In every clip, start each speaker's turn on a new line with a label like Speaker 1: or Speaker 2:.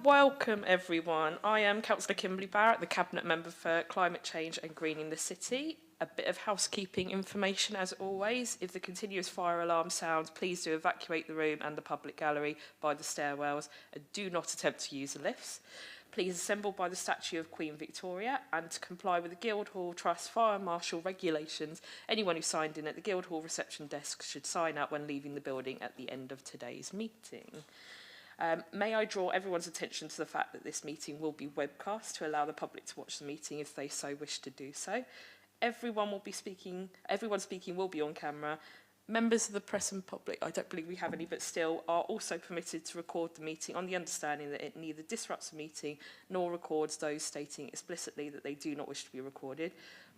Speaker 1: Welcome everyone. I am Councillor Kimberly Barrett, the Cabinet Member for Climate Change and Greening the City. A bit of housekeeping information as always. If the continuous fire alarm sounds, please do evacuate the room and the public gallery by the stairwells and do not attempt to use the lifts. Please assemble by the statue of Queen Victoria and to comply with the Guildhall Trust Fire Marshal regulations. Anyone who signed in at the Guildhall reception desk should sign up when leaving the building at the end of today's meeting. May I draw everyone's attention to the fact that this meeting will be webcast to allow the public to watch the meeting if they so wish to do so. Everyone speaking will be on camera. Members of the press and public, I don't believe we have any, but still are also permitted to record the meeting on the understanding that it neither disrupts the meeting nor records those stating explicitly that they do not wish to be recorded.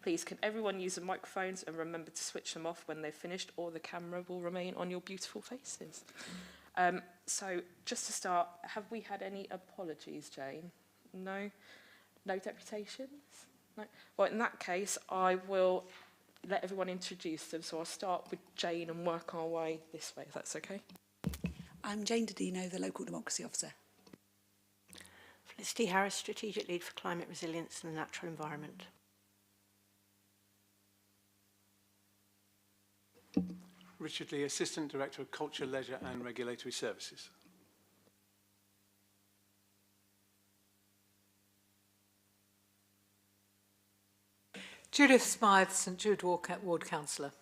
Speaker 1: Please, can everyone use the microphones and remember to switch them off when they're finished, or the camera will remain on your beautiful faces. So just to start, have we had any apologies, Jane? No? No deputations? No? Well, in that case, I will let everyone introduce them. So I'll start with Jane and work our way this way, if that's okay.
Speaker 2: I'm Jane Dodino, the Local Democracy Officer.
Speaker 3: Felicity Harris, Strategic Lead for Climate Resilience and the Natural Environment.
Speaker 4: Richard Lee, Assistant Director of Culture, Leisure and Regulatory Services.
Speaker 5: Judith Smythe, St Jude Ward Councillor.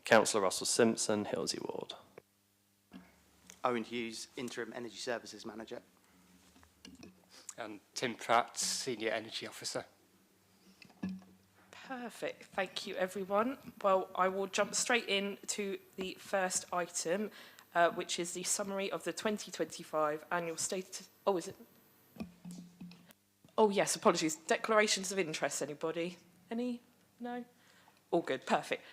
Speaker 6: Councillor Russell Simpson, Hilsey Ward.
Speaker 7: Owen Hughes, Interim Energy Services Manager.
Speaker 8: And Tim Pratt, Senior Energy Officer.
Speaker 1: Perfect. Thank you, everyone. Well, I will jump straight into the first item, which is the summary of the 2025 annual status. Oh, is it? Oh, yes, apologies. Declarations of interest, anybody? Any? No? All good. Perfect.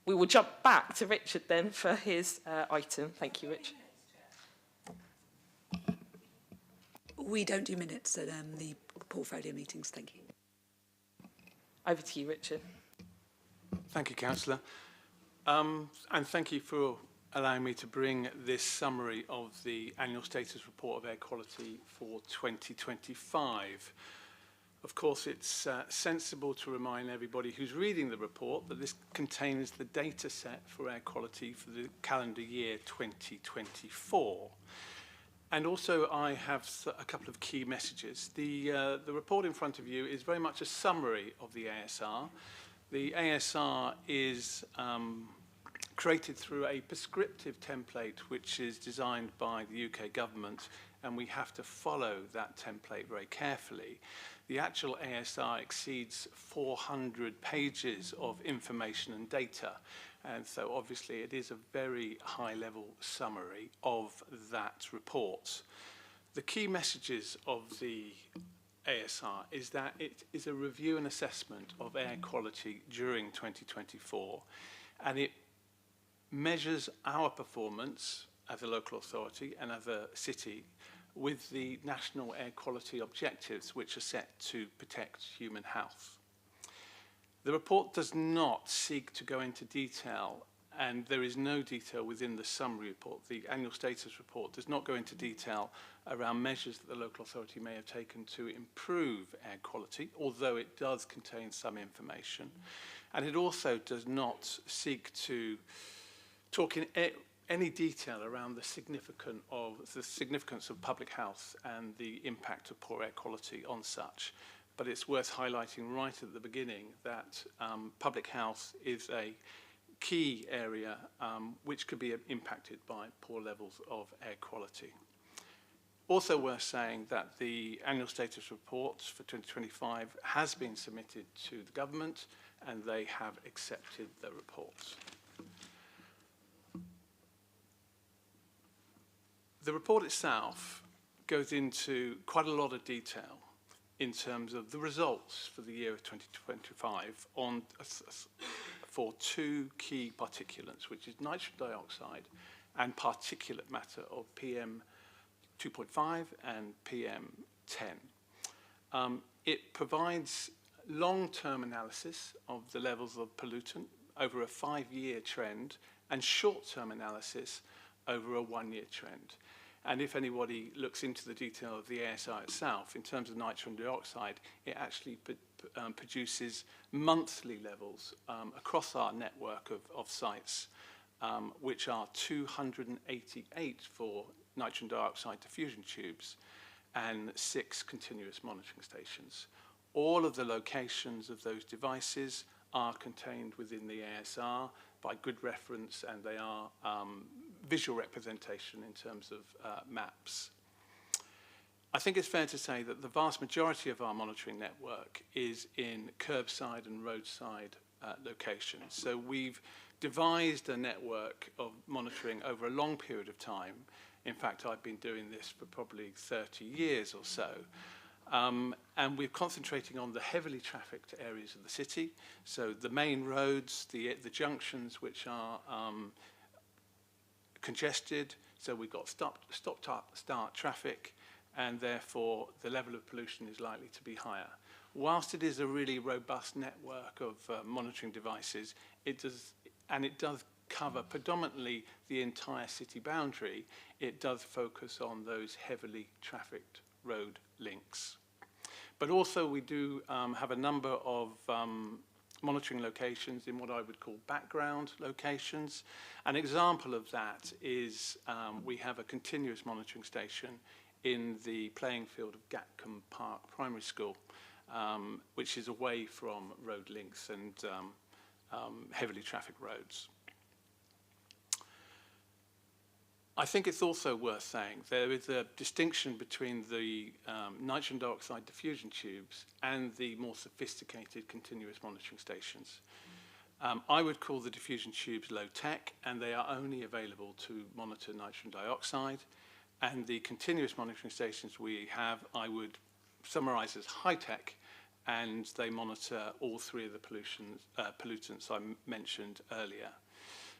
Speaker 1: We will jump back to Richard then for his item. Thank you, Richard.
Speaker 2: We don't do minutes at the portfolio meetings, thank you.
Speaker 1: Over to you, Richard.
Speaker 4: Thank you, Councillor. And thank you for allowing me to bring this summary of the annual status report of air quality for 2025. Of course, it's sensible to remind everybody who's reading the report that this contains the data set for air quality for the calendar year 2024. And also, I have a couple of key messages. The report in front of you is very much a summary of the ASR. The ASR is created through a prescriptive template which is designed by the UK government, and we have to follow that template very carefully. The actual ASR exceeds 400 pages of information and data. And so obviously it is a very high level summary of that report. The key messages of the ASR is that it is a review and assessment of air quality during 2024, and it measures our performance as a local authority and as a city with the national air quality objectives which are set to protect human health. The report does not seek to go into detail, and there is no detail within the summary report. The annual status report does not go into detail around measures that the local authority may have taken to improve air quality, although it does contain some information. And it also does not seek to talk in any detail around the significance of public health and the impact of poor air quality on such. But it's worth highlighting right at the beginning that public health is a key area which could be impacted by poor levels of air quality. Also worth saying that the annual status report for 2025 has been submitted to the government, and they have accepted the report. The report itself goes into quite a lot of detail in terms of the results for the year of 2025 for two key particulates, which is nitrogen dioxide and particulate matter of PM 2.5 and PM10. It provides long-term analysis of the levels of pollutant over a 5-year trend and short-term analysis over a 1-year trend. And if anybody looks into the detail of the ASR itself, in terms of nitrogen dioxide, it actually produces monthly levels across our network of sites, which are 288 for nitrogen dioxide diffusion tubes and 6 continuous monitoring stations. All of the locations of those devices are contained within the ASR by good reference, and they are visual representation in terms of maps. I think it's fair to say that the vast majority of our monitoring network is in curbside and roadside locations. So we've devised a network of monitoring over a long period of time. In fact, I've been doing this for probably 30 years or so. And we're concentrating on the heavily trafficked areas of the city. So the main roads, the junctions which are congested. So we've got stop-start traffic, and therefore the level of pollution is likely to be higher. Whilst it is a really robust network of monitoring devices, it does cover predominantly the entire city boundary. It does focus on those heavily trafficked road links. But also we do have a number of monitoring locations in what I would call background locations. An example of that is we have a continuous monitoring station in the playing field of Gatcombe Park Primary School, which is away from road links and heavily trafficked roads. I think it's also worth saying there is a distinction between the nitrogen dioxide diffusion tubes and the more sophisticated continuous monitoring stations. I would call the diffusion tubes low tech, and they are only available to monitor nitrogen dioxide. And the continuous monitoring stations we have, I would summarize as high tech, and they monitor all 3 of the pollutants I mentioned earlier.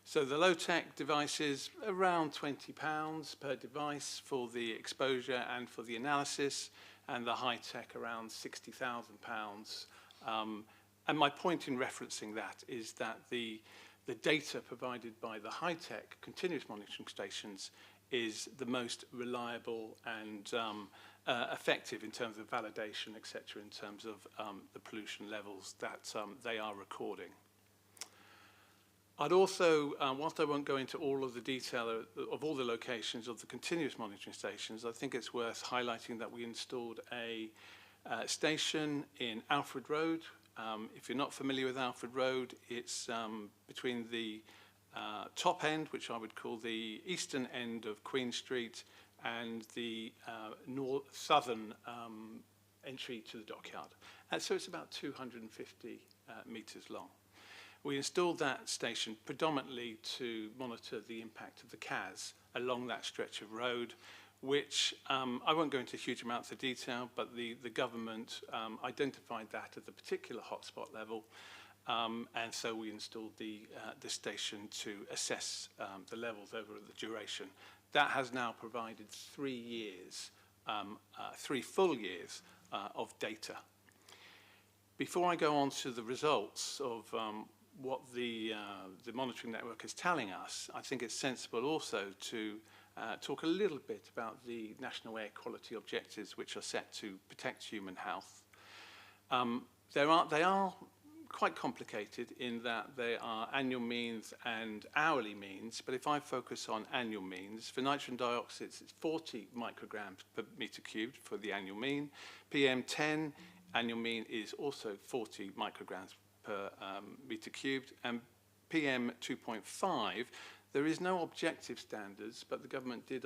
Speaker 4: So the low-tech devices, around £20 per device for the exposure and for the analysis, and the high-tech around £60,000. And my point in referencing that is that the data provided by the high-tech continuous monitoring stations is the most reliable and effective in terms of validation, etc., in terms of the pollution levels that they are recording. I'd also, whilst I won't go into all of the detail of all the locations of the continuous monitoring stations, I think it's worth highlighting that we installed a station in Alfred Road. If you're not familiar with Alfred Road, it's between the top end, which I would call the eastern end of Queen Street, and the southern entry to the dockyard. And so it's about 250 metres long. We installed that station predominantly to monitor the impact of the CAS along that stretch of road, which I won't go into huge amounts of detail, but the government identified that as a particular hotspot level, and so we installed the station to assess the levels over the duration. That has now provided 3 years, 3 full years of data. Before I go on to the results of what the monitoring network is telling us, I think it's sensible also to talk a little bit about the national air quality objectives, which are set to protect human health. They are quite complicated in that they are annual means and hourly means, but if I focus on annual means, for nitrogen dioxide it's 40 micrograms per metre cubed for the annual mean. PM10 annual mean is also 40 micrograms per metre cubed, and PM 2.5, there is no objective standards, but the government did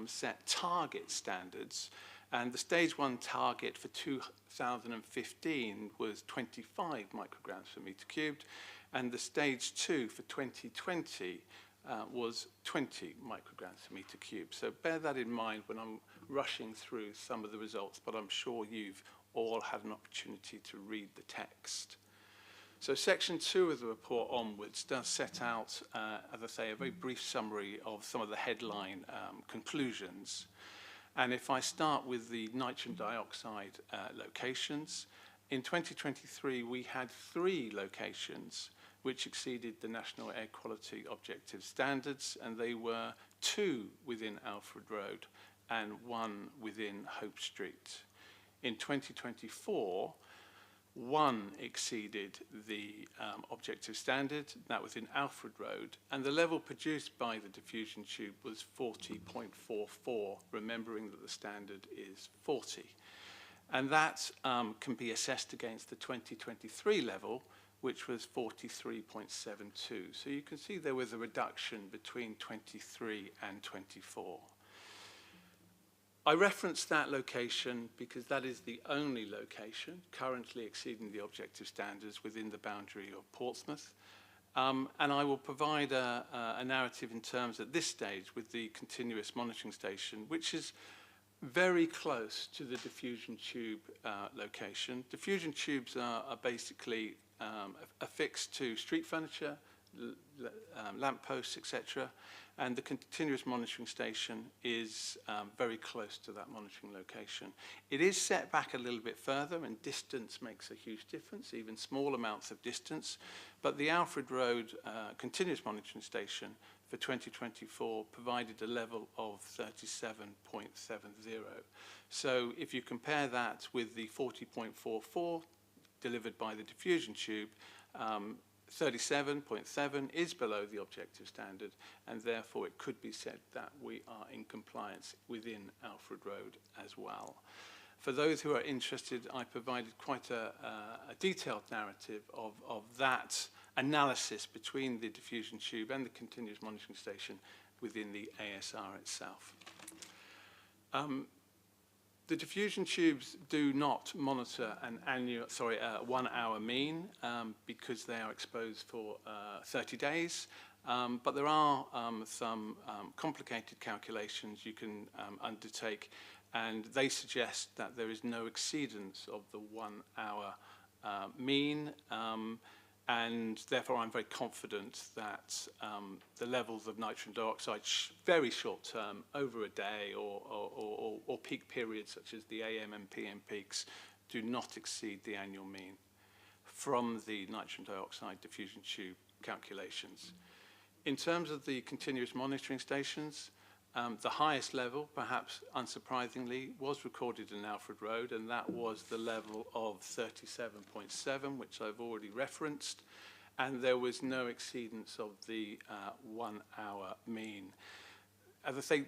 Speaker 4: set target standards, and the stage 1 target for 2015 was 25 micrograms per metre cubed, and the stage 2 for 2020 was 20 micrograms per metre cubed. So bear that in mind when I'm rushing through some of the results, but I'm sure you've all had an opportunity to read the text. So section 2 of the report onwards does set out, as I say, a very brief summary of some of the headline conclusions. And if I start with the nitrogen dioxide locations, in 2023 we had 3 locations which exceeded the National Air Quality Objective Standards, and they were 2 within Alfred Road and 1 within Hope Street. In 2024, 1 exceeded the objective standard, that was in Alfred Road, and the level produced by the diffusion tube was 40.44, remembering that the standard is 40. And that can be assessed against the 2023 level, which was 43.72. So you can see there was a reduction between 23 and 24. I referenced that location because that is the only location currently exceeding the objective standards within the boundary of Portsmouth. And I will provide a narrative in terms at this stage with the continuous monitoring station, which is very close to the diffusion tube location. Diffusion tubes are basically affixed to street furniture, lampposts, etc. And the continuous monitoring station is very close to that monitoring location. It is set back a little bit further, and distance makes a huge difference, even small amounts of distance. But the Alfred Road continuous monitoring station for 2024 provided a level of 37.70. So if you compare that with the 40.44 delivered by the diffusion tube, 37.7 is below the objective standard, and therefore it could be said that we are in compliance within Alfred Road as well. For those who are interested, I provided quite a detailed narrative of that analysis between the diffusion tube and the continuous monitoring station within the ASR itself. The diffusion tubes do not monitor a 1 hour mean because they are exposed for 30 days. But there are some complicated calculations you can undertake, and they suggest that there is no exceedance of the 1 hour mean. And therefore I'm very confident that the levels of nitrogen dioxide very short term, over a day or peak periods such as the AM and PM peaks, do not exceed the annual mean from the nitrogen dioxide diffusion tube calculations. In terms of the continuous monitoring stations, the highest level, perhaps unsurprisingly, was recorded in Alfred Road, and that was the level of 37.7, which I've already referenced, and there was no exceedance of the 1 hour mean. As I say,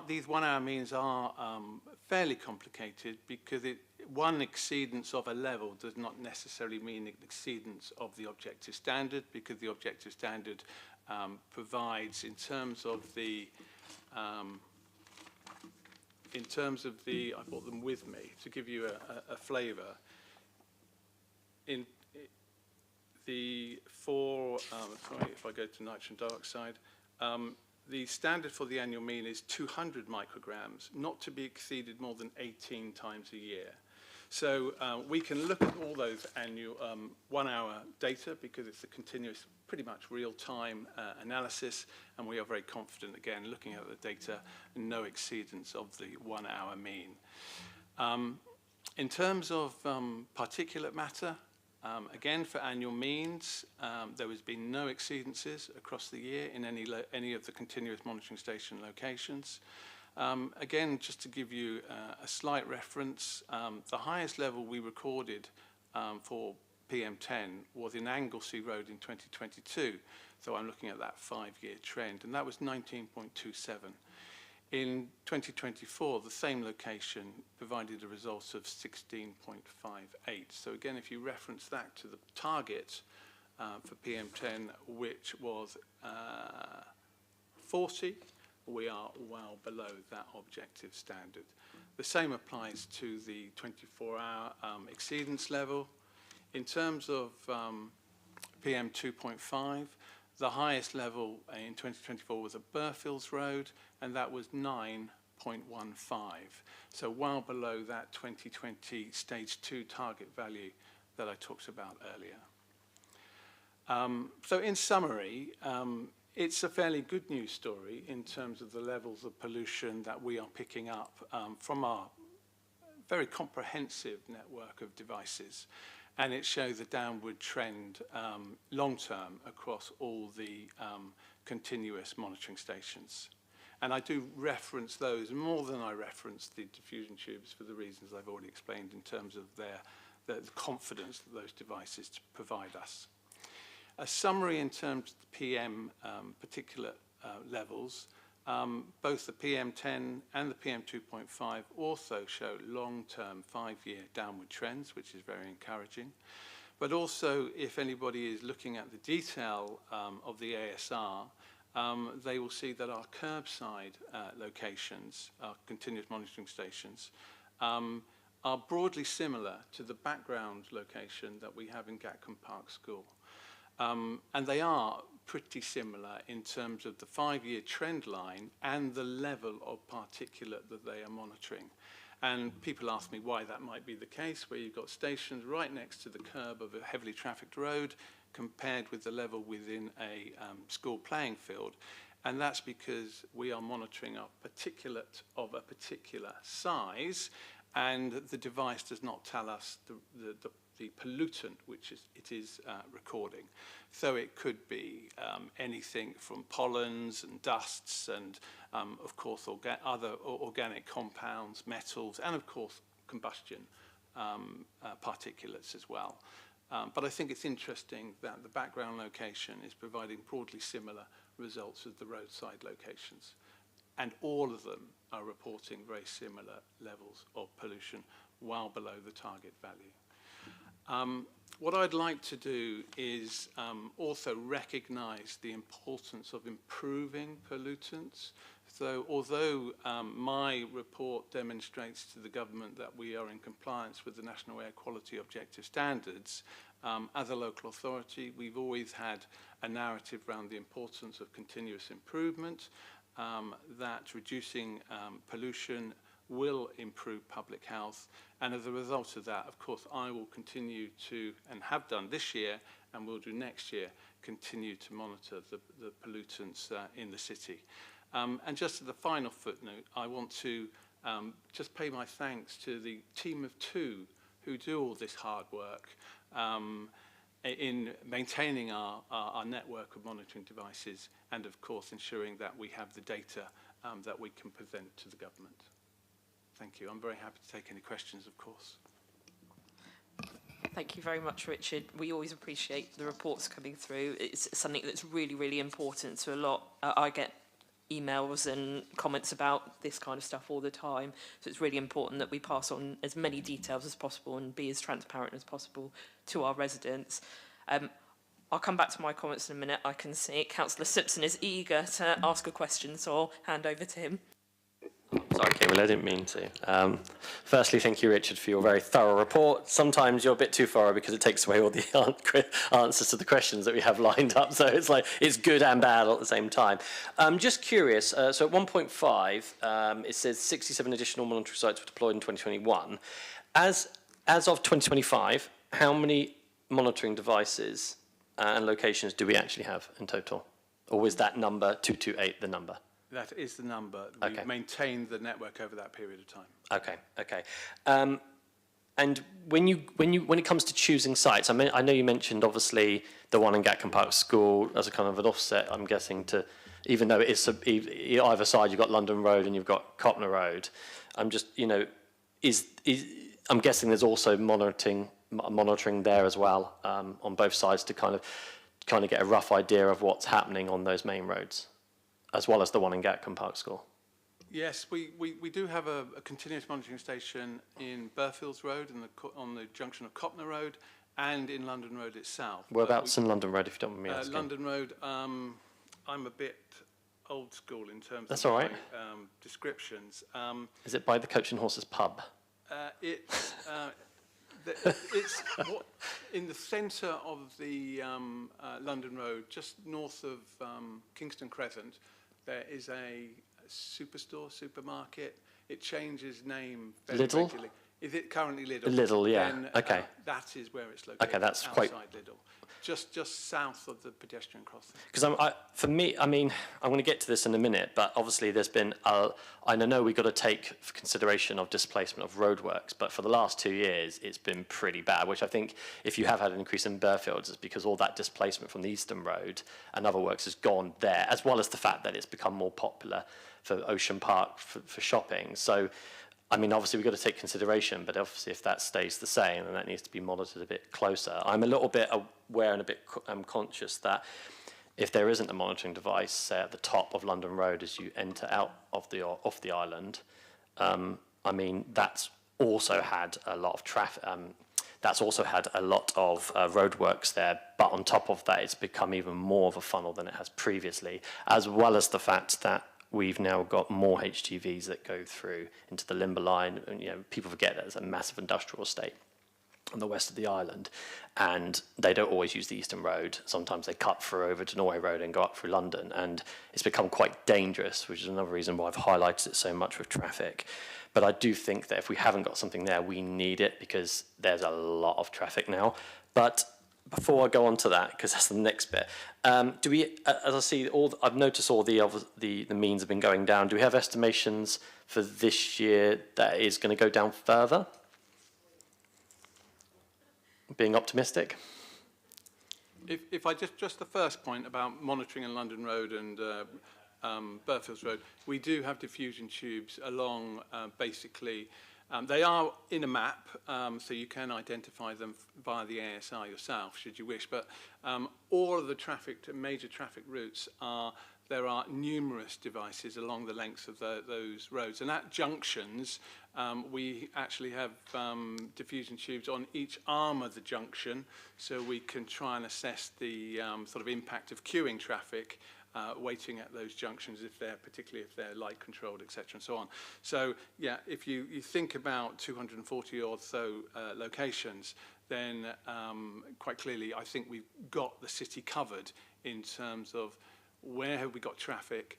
Speaker 4: these 1 hour means are fairly complicated because one exceedance of a level does not necessarily mean an exceedance of the objective standard, because the objective standard provides, in terms of the I brought them with me to give you a flavour. In the sorry, if I go to nitrogen dioxide, the standard for the annual mean is 200 micrograms, not to be exceeded more than 18 times a year. So we can look at all those annual 1 hour data because it's a continuous, pretty much real-time analysis, and we are very confident, again, looking at the data, no exceedance of the 1 hour mean. In terms of particulate matter, again, for annual means, there has been no exceedances across the year in any of the continuous monitoring station locations. Again, just to give you a slight reference, the highest level we recorded for PM10 was in Anglesey Road in 2022, so I'm looking at that 5-year trend, and that was 19.27. In 2024, the same location provided a result of 16.58. So again, if you reference that to the target for PM10, which was 40, we are well below that objective standard. The same applies to the 24-hour exceedance level. In terms of PM 2.5, the highest level in 2024 was at Burfields Road, and that was 9.15. So well below that 2020 stage 2 target value that I talked about earlier. So in summary, it's a fairly good news story in terms of the levels of pollution that we are picking up from our very comprehensive network of devices. and it shows a downward trend long-term across all the continuous monitoring stations. And I do reference those more than I reference the diffusion tubes for the reasons I've already explained in terms of the confidence that those devices provide us. A summary in terms of the PM particulate levels, both the PM10 and the PM2.5 also show long-term 5-year downward trends, which is very encouraging. But also, if anybody is looking at the detail of the ASR, they will see that our curbside locations, our continuous monitoring stations, are broadly similar to the background location that we have in Gatcombe Park School. And they are pretty similar in terms of the 5-year trend line and the level of particulate that they are monitoring. And people ask me why that might be the case, where you've got stations right next to the curb of a heavily trafficked road compared with the level within a school playing field. And that's because we are monitoring a particulate of a particular size, and the device does not tell us the pollutant which it is recording. So it could be anything from pollens and dusts and, of course, other organic compounds, metals, and, of course, combustion particulates as well. But I think it's interesting that the background location is providing broadly similar results as the roadside locations. And all of them are reporting very similar levels of pollution, well below the target value. What I'd like to do is also recognise the importance of improving pollutants. So although my report demonstrates to the government that we are in compliance with the National Air Quality Objective Standards, as a local authority, we've always had a narrative around the importance of continuous improvement, that reducing pollution will improve public health, and as a result of that, of course, I will continue to, and have done this year, and will do next year, continue to monitor the pollutants in the city. And just as the final footnote, I want to just pay my thanks to the team of 2 who do all this hard work in maintaining our network of monitoring devices, and of course ensuring that we have the data that we can present to the government. Thank you. I'm very happy to take any questions, of course.
Speaker 1: Thank you very much, Richard. We always appreciate the reports coming through. It's something that's really, really important to a lot. I get emails and comments about this kind of stuff all the time, so it's really important that we pass on as many details as possible and be as transparent as possible to our residents. I'll come back to my comments in a minute. I can see Councillor Simpson is eager to ask a question, so I'll hand over to him.
Speaker 6: Sorry, Kimberly, I didn't mean to. Firstly, thank you, Richard, for your very thorough report. Sometimes you're a bit too thorough because it takes away all the answers to the questions that we have lined up. So it's like, it's good and bad at the same time. Just curious, so at 1.5, it says 67 additional monitoring sites were deployed in 2021. As of 2025, how many monitoring devices and locations do we actually have in total? Or was that number 228 the number?
Speaker 4: That is the number.
Speaker 6: Okay.
Speaker 4: We've maintained the network over that period of time.
Speaker 6: Okay, okay. And when it comes to choosing sites, I mean, I know you mentioned obviously the one in Gatcombe Park School as a kind of an offset, I'm guessing, to, even though it is either side, you've got London Road and you've got Copner Road. I'm just, you know, I'm guessing there's also monitoring there as well on both sides to kind of get a rough idea of what's happening on those main roads, as well as the one in Gatcombe Park School.
Speaker 4: Yes, we do have a continuous monitoring station in Burfields Road on the junction of Copner Road and in London Road itself.
Speaker 6: Whereabouts in London Road, if you don't mind me asking?
Speaker 4: London Road, I'm a bit old school in terms
Speaker 6: That's
Speaker 4: of
Speaker 6: all right.
Speaker 4: my, descriptions.
Speaker 6: Is it by the Coach and Horses pub?
Speaker 4: It's in the centre of the London Road, just north of Kingston Crescent. There is a supermarket. It changes name very
Speaker 6: Lidl?
Speaker 4: regularly. Is it currently Lidl?
Speaker 6: Lidl, yeah.
Speaker 4: Then,
Speaker 6: okay.
Speaker 4: That is where it's located.
Speaker 6: Okay, that's
Speaker 4: outside
Speaker 6: quite.
Speaker 4: Lidl. just south of the pedestrian crossing.
Speaker 6: Because for me, I mean, I'm going to get to this in a minute, but obviously there's been, I know we've got to take consideration of displacement of roadworks, but for the last 2 years, it's been pretty bad, which I think if you have had an increase in Burfields, it's because all that displacement from the Eastern Road and other works has gone there, as well as the fact that it's become more popular for Ocean Park for shopping. So, I mean, obviously we've got to take consideration, but obviously if that stays the same, then that needs to be monitored a bit closer. I'm a little bit aware and a bit conscious that if there isn't a monitoring device, say at the top of London Road as you enter out of the island, I mean, that's also had a lot of traffic. That's also had a lot of roadworks there, but on top of that, it's become even more of a funnel than it has previously, as well as the fact that we've now got more HGVs that go through into the Limber Line, and people forget that there's a massive industrial estate on the west of the island, and they don't always use the Eastern Road. Sometimes they cut through over to Norway Road and go up through London, and it's become quite dangerous, which is another reason why I've highlighted it so much with traffic. But I do think that if we haven't got something there, we need it, because there's a lot of traffic now. But before I go on to that, because that's the next bit, do we, as I see, I've noticed all the means have been going down. Do we have estimations for this year that is going to go down further? Being optimistic?
Speaker 4: If I just the first point about monitoring in London Road and Burfields Road, we do have diffusion tubes along basically. They are in a map, so you can identify them via the ASR yourself, should you wish. But all of the major traffic routes there are numerous devices along the lengths of those roads. And at junctions, we actually have diffusion tubes on each arm of the junction, so we can try and assess the sort of impact of queuing traffic waiting at those junctions, particularly if they're light controlled, etc., and so on. So yeah, if you think about 240 or so locations, then quite clearly I think we've got the city covered in terms of where have we got traffic,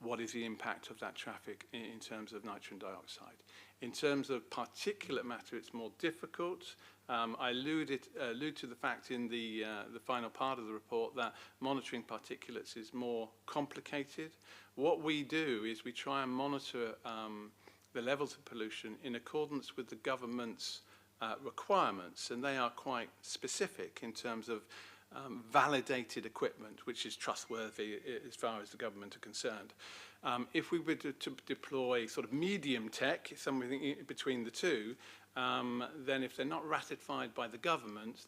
Speaker 4: what is the impact of that traffic in terms of nitrogen dioxide. In terms of particulate matter, it's more difficult. I allude to the fact in the final part of the report that monitoring particulates is more complicated. What we do is we try and monitor the levels of pollution in accordance with the government's requirements, and they are quite specific in terms of validated equipment, which is trustworthy as far as the government are concerned. If we were to deploy sort of medium tech, something between the two, then if they're not ratified by the government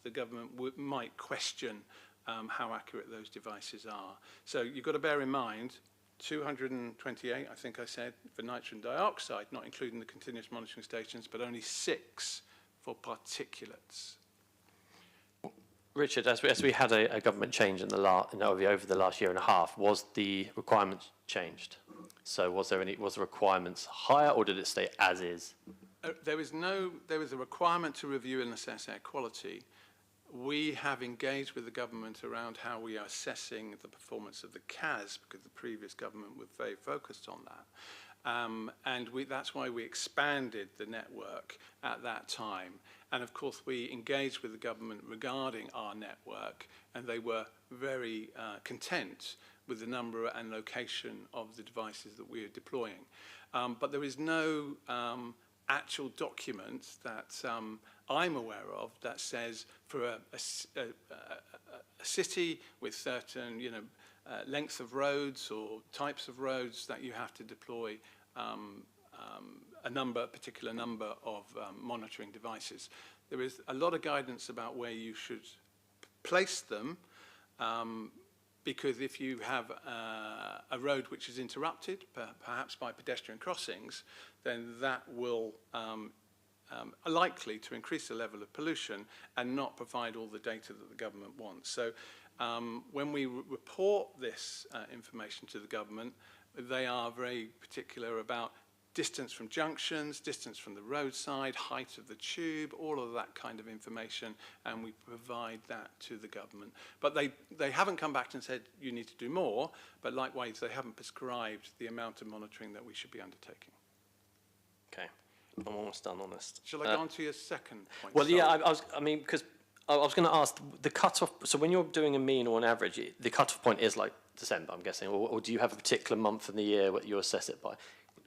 Speaker 4: might question how accurate those devices are. So you've got to bear in mind 228, I think I said, for nitrogen dioxide, not including the continuous monitoring stations, but only 6 for particulates.
Speaker 6: Richard, as we had a government change in over the last year and a half, was the requirements changed? So was the requirements higher, or did it stay as is?
Speaker 4: There was a requirement to review and assess air quality. We have engaged with the government around how we are assessing the performance of the CAS, because the previous government was very focused on that. And that's why we expanded the network at that time. And of course, we engaged with the government regarding our network, and they were very content with the number and location of the devices that we are deploying. But there is no actual document that I'm aware of that says for a city with certain lengths of roads or types of roads that you have to deploy a particular number of monitoring devices. There is a lot of guidance about where you should place them, because if you have a road which is interrupted, perhaps by pedestrian crossings, then that will likely to increase the level of pollution and not provide all the data that the government wants. So when we report this information to the government, they are very particular about distance from junctions, distance from the roadside, height of the tube, all of that kind of information, and we provide that to the government. But they haven't come back and said you need to do more, but likewise they haven't prescribed the amount of monitoring that we should be undertaking.
Speaker 6: Okay, I'm almost done on this.
Speaker 4: Shall I go on to your second point?
Speaker 6: Well, yeah, I mean, because I was going to ask the cut-off. So when you're doing a mean or an average, the cut-off point is like December, I'm guessing, or do you have a particular month in the year what you assess it by?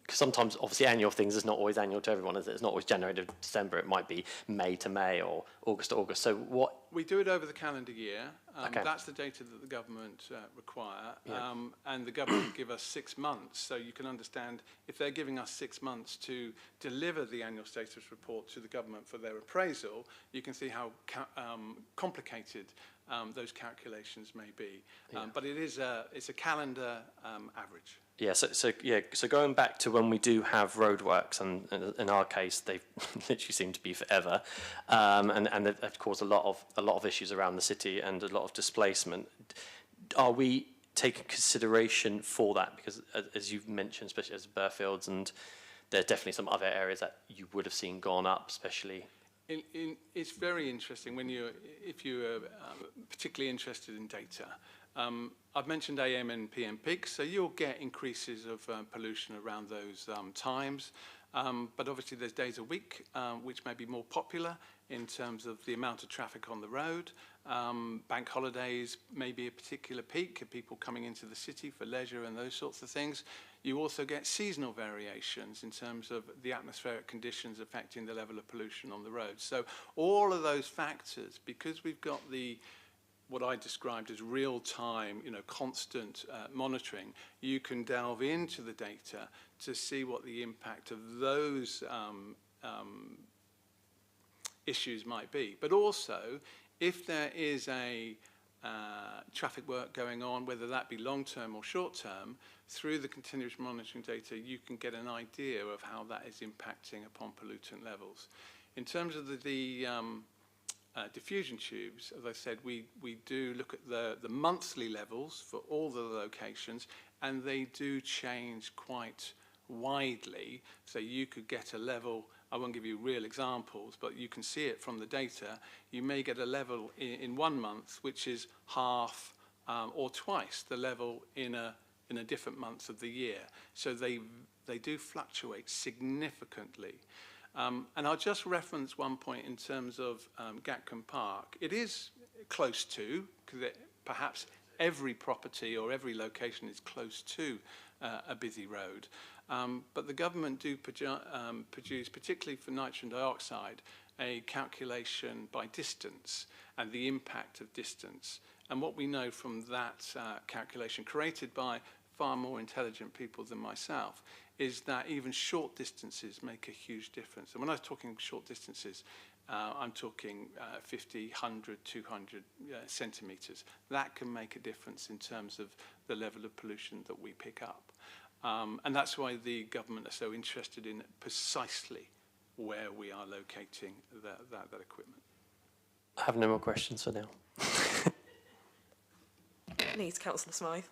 Speaker 6: Because sometimes, obviously, annual things is not always annual to everyone, is it? It's not always January to December. It might be May to May or August to August. So what?
Speaker 4: We do it over the calendar year.
Speaker 6: Okay.
Speaker 4: That's the data that the government require.
Speaker 6: Yeah.
Speaker 4: And the government give us 6 months. So you can understand if they're giving us 6 months to deliver the annual status report to the government for their appraisal, you can see how complicated those calculations may be. But it's a calendar average.
Speaker 6: Yeah, so going back to when we do have roadworks, and in our case, they literally seem to be forever, and they've caused a lot of issues around the city and a lot of displacement. Are we taking consideration for that? Because as you've mentioned, especially as Burfields, and there are definitely some other areas that you would have seen gone up, especially.
Speaker 4: It's very interesting if you're particularly interested in data. I've mentioned AM and PM peaks, so you'll get increases of pollution around those times. But obviously there's days a week which may be more popular in terms of the amount of traffic on the road. Bank holidays may be a particular peak of people coming into the city for leisure and those sorts of things. You also get seasonal variations in terms of the atmospheric conditions affecting the level of pollution on the road. So all of those factors, because we've got what I described as real-time, constant monitoring, you can delve into the data to see what the impact of those issues might be. But also, if there is a traffic work going on, whether that be long-term or short-term, through the continuous monitoring data, you can get an idea of how that is impacting upon pollutant levels. In terms of the diffusion tubes, as I said, we do look at the monthly levels for all the locations, and they do change quite widely. So you could get a level, I won't give you real examples, but you can see it from the data. You may get a level in 1 month which is half or twice the level in a different month of the year. So they do fluctuate significantly. And I'll just reference one point in terms of Gatcombe Park. It is close to, because perhaps every property or every location is close to a busy road. But the government do produce, particularly for nitrogen dioxide, a calculation by distance and the impact of distance. And what we know from that calculation, created by far more intelligent people than myself, is that even short distances make a huge difference. And when I was talking short distances, I'm talking 50, 100, 200 centimetres. That can make a difference in terms of the level of pollution that we pick up. And that's why the government are so interested in precisely where we are locating that equipment.
Speaker 6: I have no more questions for now.
Speaker 1: Please, Councillor Smythe.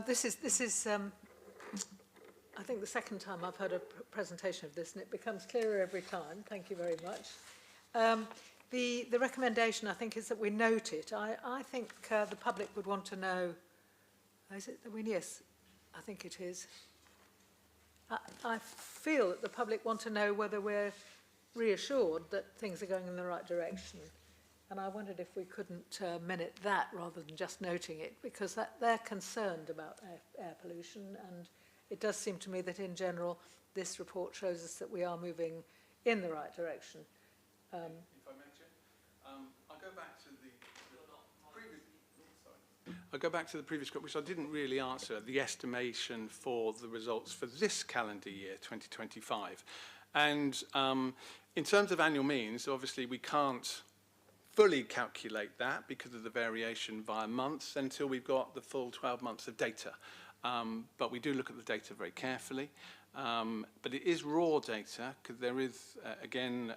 Speaker 5: This is I think the second time I've heard a presentation of this, and it becomes clearer every time. Thank you very much. The recommendation, I think, is that we note it. I think the public would want to know, is it? Yes, I think it is. I feel that the public want to know whether we're reassured that things are going in the right direction. And I wondered if we couldn't minute that rather than just noting it, because they're concerned about air pollution, and it does seem to me that in general this report shows us that we are moving in the right direction.
Speaker 4: If I may, Chair, I'll go back to the previous. Sorry. I'll go back to the previous question, which I didn't really answer. The estimation for the results for this calendar year, 2025, and in terms of annual means, obviously we can't fully calculate that because of the variation via months until we've got the full 12 months of data. But we do look at the data very carefully. But it is raw data because there is, again,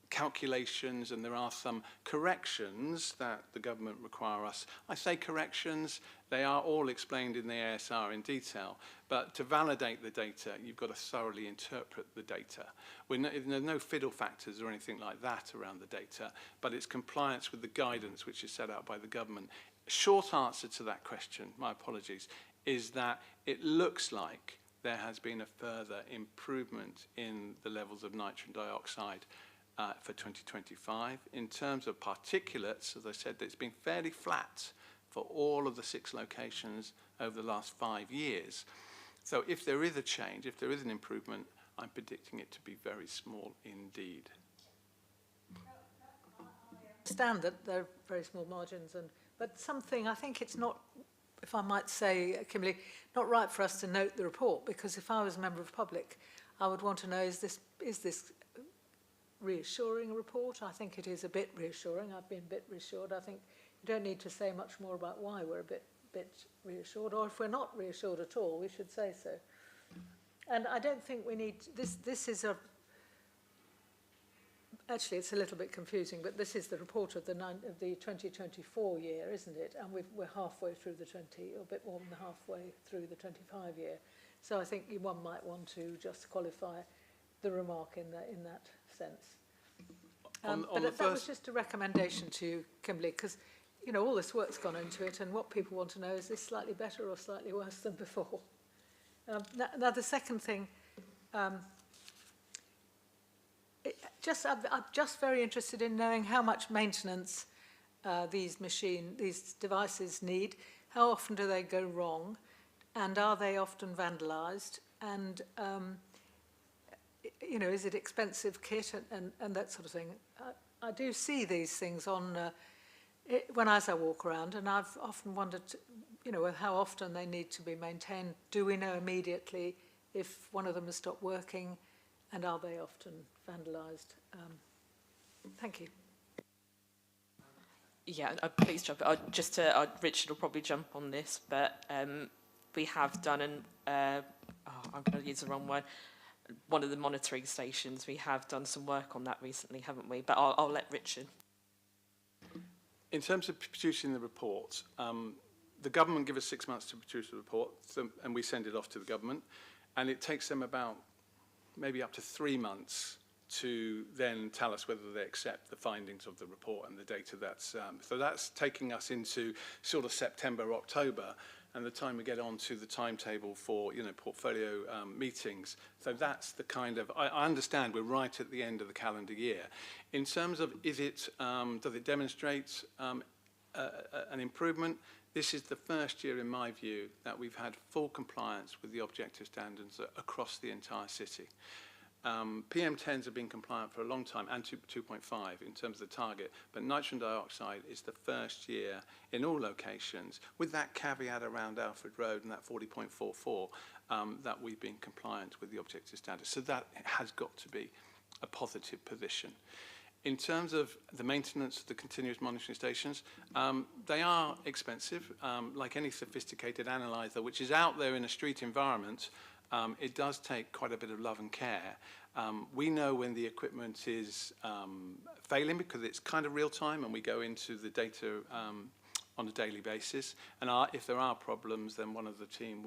Speaker 4: calculations, and there are some corrections that the government require us. I say corrections, they are all explained in the ASR in detail, but to validate the data, you've got to thoroughly interpret the data. There's no fiddle factors or anything like that around the data, but it's compliance with the guidance which is set out by the government. Short answer to that question, my apologies, is that it looks like there has been a further improvement in the levels of nitrogen dioxide for 2025. In terms of particulates, as I said, it's been fairly flat for all of the 6 locations over the last 5 years. So if there is a change, if there is an improvement, I'm predicting it to be very small indeed.
Speaker 5: Understand that there are very small margins, but something, I think it's not, if I might say, Kimberly, not right for us to note the report, because if I was a member of the public, I would want to know, is this reassuring report? I think it is a bit reassuring. I've been a bit reassured. I think you don't need to say much more about why we're a bit reassured, or if we're not reassured at all, we should say so. And I don't think we need, this is a, actually it's a little bit confusing, but this is the report of the 2024 year, isn't it? And we're halfway through the or a bit more than halfway through the 25 year. So I think one might want to just qualify the remark in that sense. But that was just a recommendation to you, Kimberly, because you know all this work's gone into it, and what people want to know is this slightly better or slightly worse than before. Now the second thing, I'm just very interested in knowing how much maintenance these devices need. How often do they go wrong, and are they often vandalised? And you know, is it expensive kit and that sort of thing? I do see these things on as I walk around, and I've often wondered, you know, how often they need to be maintained. Do we know immediately if one of them has stopped working, and are they often vandalised? Thank you.
Speaker 1: Yeah, please jump. Richard will probably jump on this, but we have done I'm going to use the wrong word. One of the monitoring stations, we have done some work on that recently, haven't we? But I'll let Richard.
Speaker 4: In terms of producing the report, the government give us 6 months to produce the report, and we send it off to the government, and it takes them about maybe up to 3 months to then tell us whether they accept the findings of the report and the data that's so that's taking us into sort of September, October, and the time we get on to the timetable for, you know, portfolio meetings. So that's the kind of, I understand we're right at the end of the calendar year. In terms of, does it demonstrate an improvement? This is the first year, in my view, that we've had full compliance with the objective standards across the entire city. PM10s have been compliant for a long time, and 2.5 in terms of the target, but nitrogen dioxide is the first year in all locations, with that caveat around Alfred Road and that 40.44, that we've been compliant with the objective standards. So that has got to be a positive position. In terms of the maintenance of the continuous monitoring stations, they are expensive. Like any sophisticated analyzer, which is out there in a street environment, it does take quite a bit of love and care. We know when the equipment is failing because it's kind of real time, and we go into the data on a daily basis. And if there are problems, then one of the team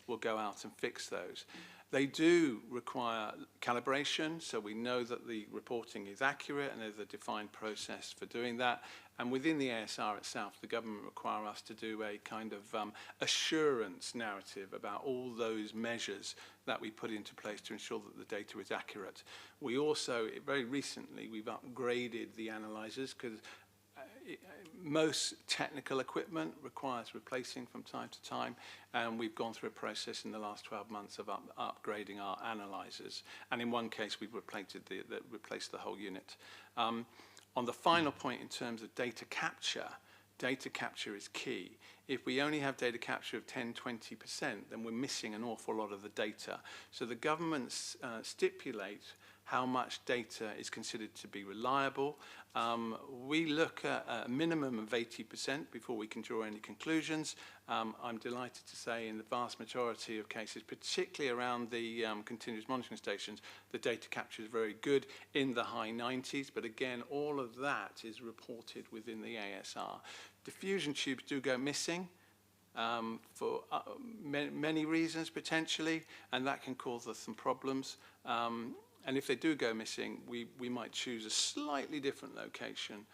Speaker 4: will go out and fix those. They do require calibration, so we know that the reporting is accurate, and there's a defined process for doing that. And within the ASR itself, the government require us to do a kind of assurance narrative about all those measures that we put into place to ensure that the data is accurate. We also, very recently, we've upgraded the analyzers because most technical equipment requires replacing from time to time, and we've gone through a process in the last 12 months of upgrading our analyzers. And in one case, we've replaced the whole unit. On the final point, in terms of data capture is key. If we only have data capture of 10–20%, then we're missing an awful lot of the data. So the government stipulates how much data is considered to be reliable. We look at a minimum of 80% before we can draw any conclusions. I'm delighted to say in the vast majority of cases, particularly around the continuous monitoring stations, the data capture is very good, in the high 90s, but again, all of that is reported within the ASR. Diffusion tubes do go missing for many reasons potentially, and that can cause us some problems. And if they do go missing, we might choose a slightly different location,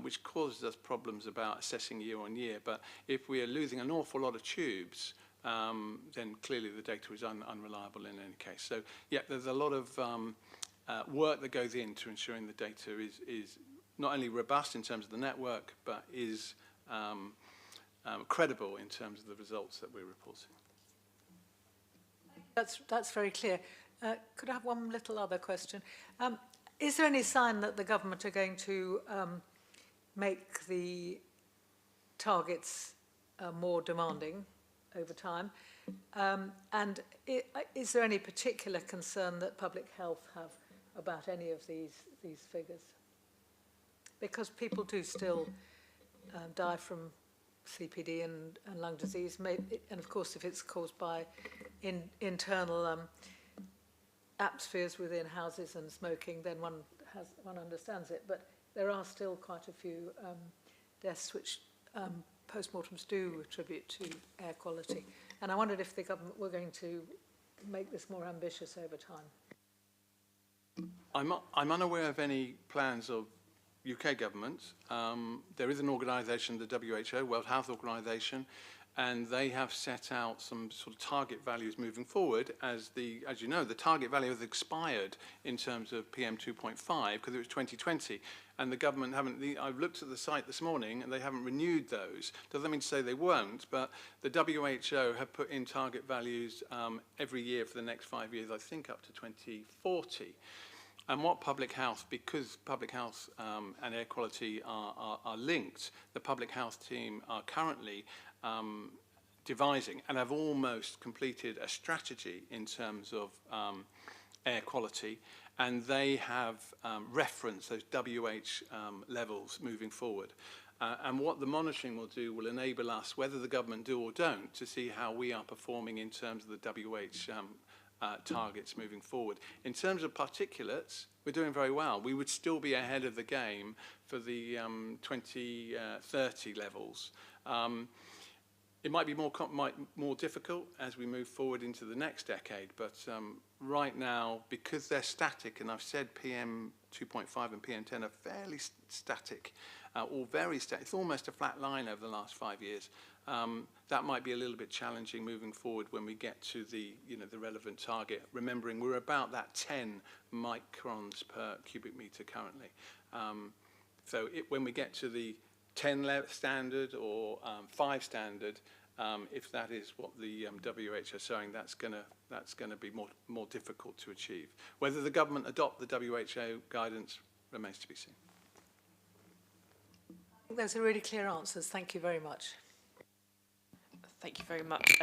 Speaker 4: which causes us problems about assessing year on year. But if we are losing an awful lot of tubes, then clearly the data is unreliable in any case. So, yeah, there's a lot of work that goes into ensuring the data is not only robust in terms of the network, but is credible in terms of the results that we're reporting.
Speaker 5: That's very clear. Could I have one little other question? Is there any sign that the government are going to make the targets more demanding over time? And is there any particular concern that public health have about any of these figures? Because people do still die from CPD and lung disease, and of course if it's caused by internal atmospheres within houses and smoking, then one understands it. But there are still quite a few deaths which post-mortems do attribute to air quality. And I wondered if the government were going to make this more ambitious over time.
Speaker 4: I'm unaware of any plans of UK government. There is an organisation, the WHO, World Health Organization, and they have set out some sort of target values moving forward. As you know, the target value has expired in terms of PM 2.5 because it was 2020, and the government haven't. I've looked at the site this morning, and they haven't renewed those. Doesn't mean to say they won't, but the WHO have put in target values every year for the next 5 years, I think up to 2040. And what public health, because public health and air quality are linked, the public health team are currently devising and have almost completed a strategy in terms of air quality, and they have referenced those WH levels moving forward. And what the monitoring will do will enable us, whether the government do or don't, to see how we are performing in terms of the WH targets moving forward. In terms of particulates, we're doing very well. We would still be ahead of the game for the 2030 levels. It might be more difficult as we move forward into the next decade, but right now, because they're static, and I've said PM 2.5 and PM 10 are fairly static, or very static, it's almost a flat line over the last 5 years. That might be a little bit challenging moving forward when we get to the relevant target. Remembering we're about that 10 microns per cubic meter currently. So when we get to the 10 standard or 5 standard, if that is what the WHO are saying, that's going to be more difficult to achieve. Whether the government adopt the WHO guidance remains to be seen.
Speaker 5: I think those are really clear answers. Thank you very much.
Speaker 1: Thank you very much.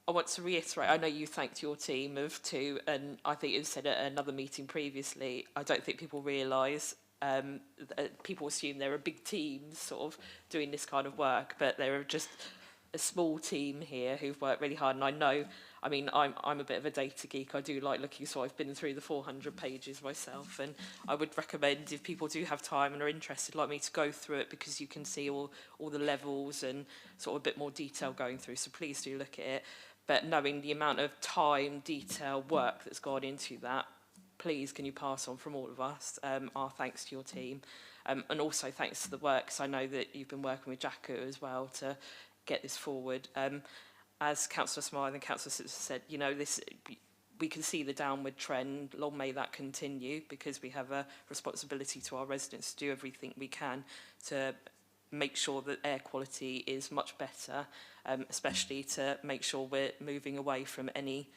Speaker 1: I want to reiterate, I know you thanked your team of 2, and I think it was said at another meeting previously, I don't think people realise, people assume they're a big team sort of doing this kind of work, but they're just a small team here who've worked really hard. And I know, I mean, I'm a bit of a data geek. I do like looking, so I've been through the 400 pages myself, and I would recommend if people do have time and are interested like me to go through it, because you can see all the levels and sort of a bit more detail going through, so please do look at it. But knowing the amount of time, detail, work that's gone into that, please can you pass on from all of us our thanks to your team, and also thanks to the work, because I know that you've been working with Jacko as well to get this forward. As Councillor Smythe and Councillor Simpson said, you know, we can see the downward trend. Long may that continue, because we have a responsibility to our residents to do everything we can to make sure that air quality is much better, especially to make sure we're moving away from any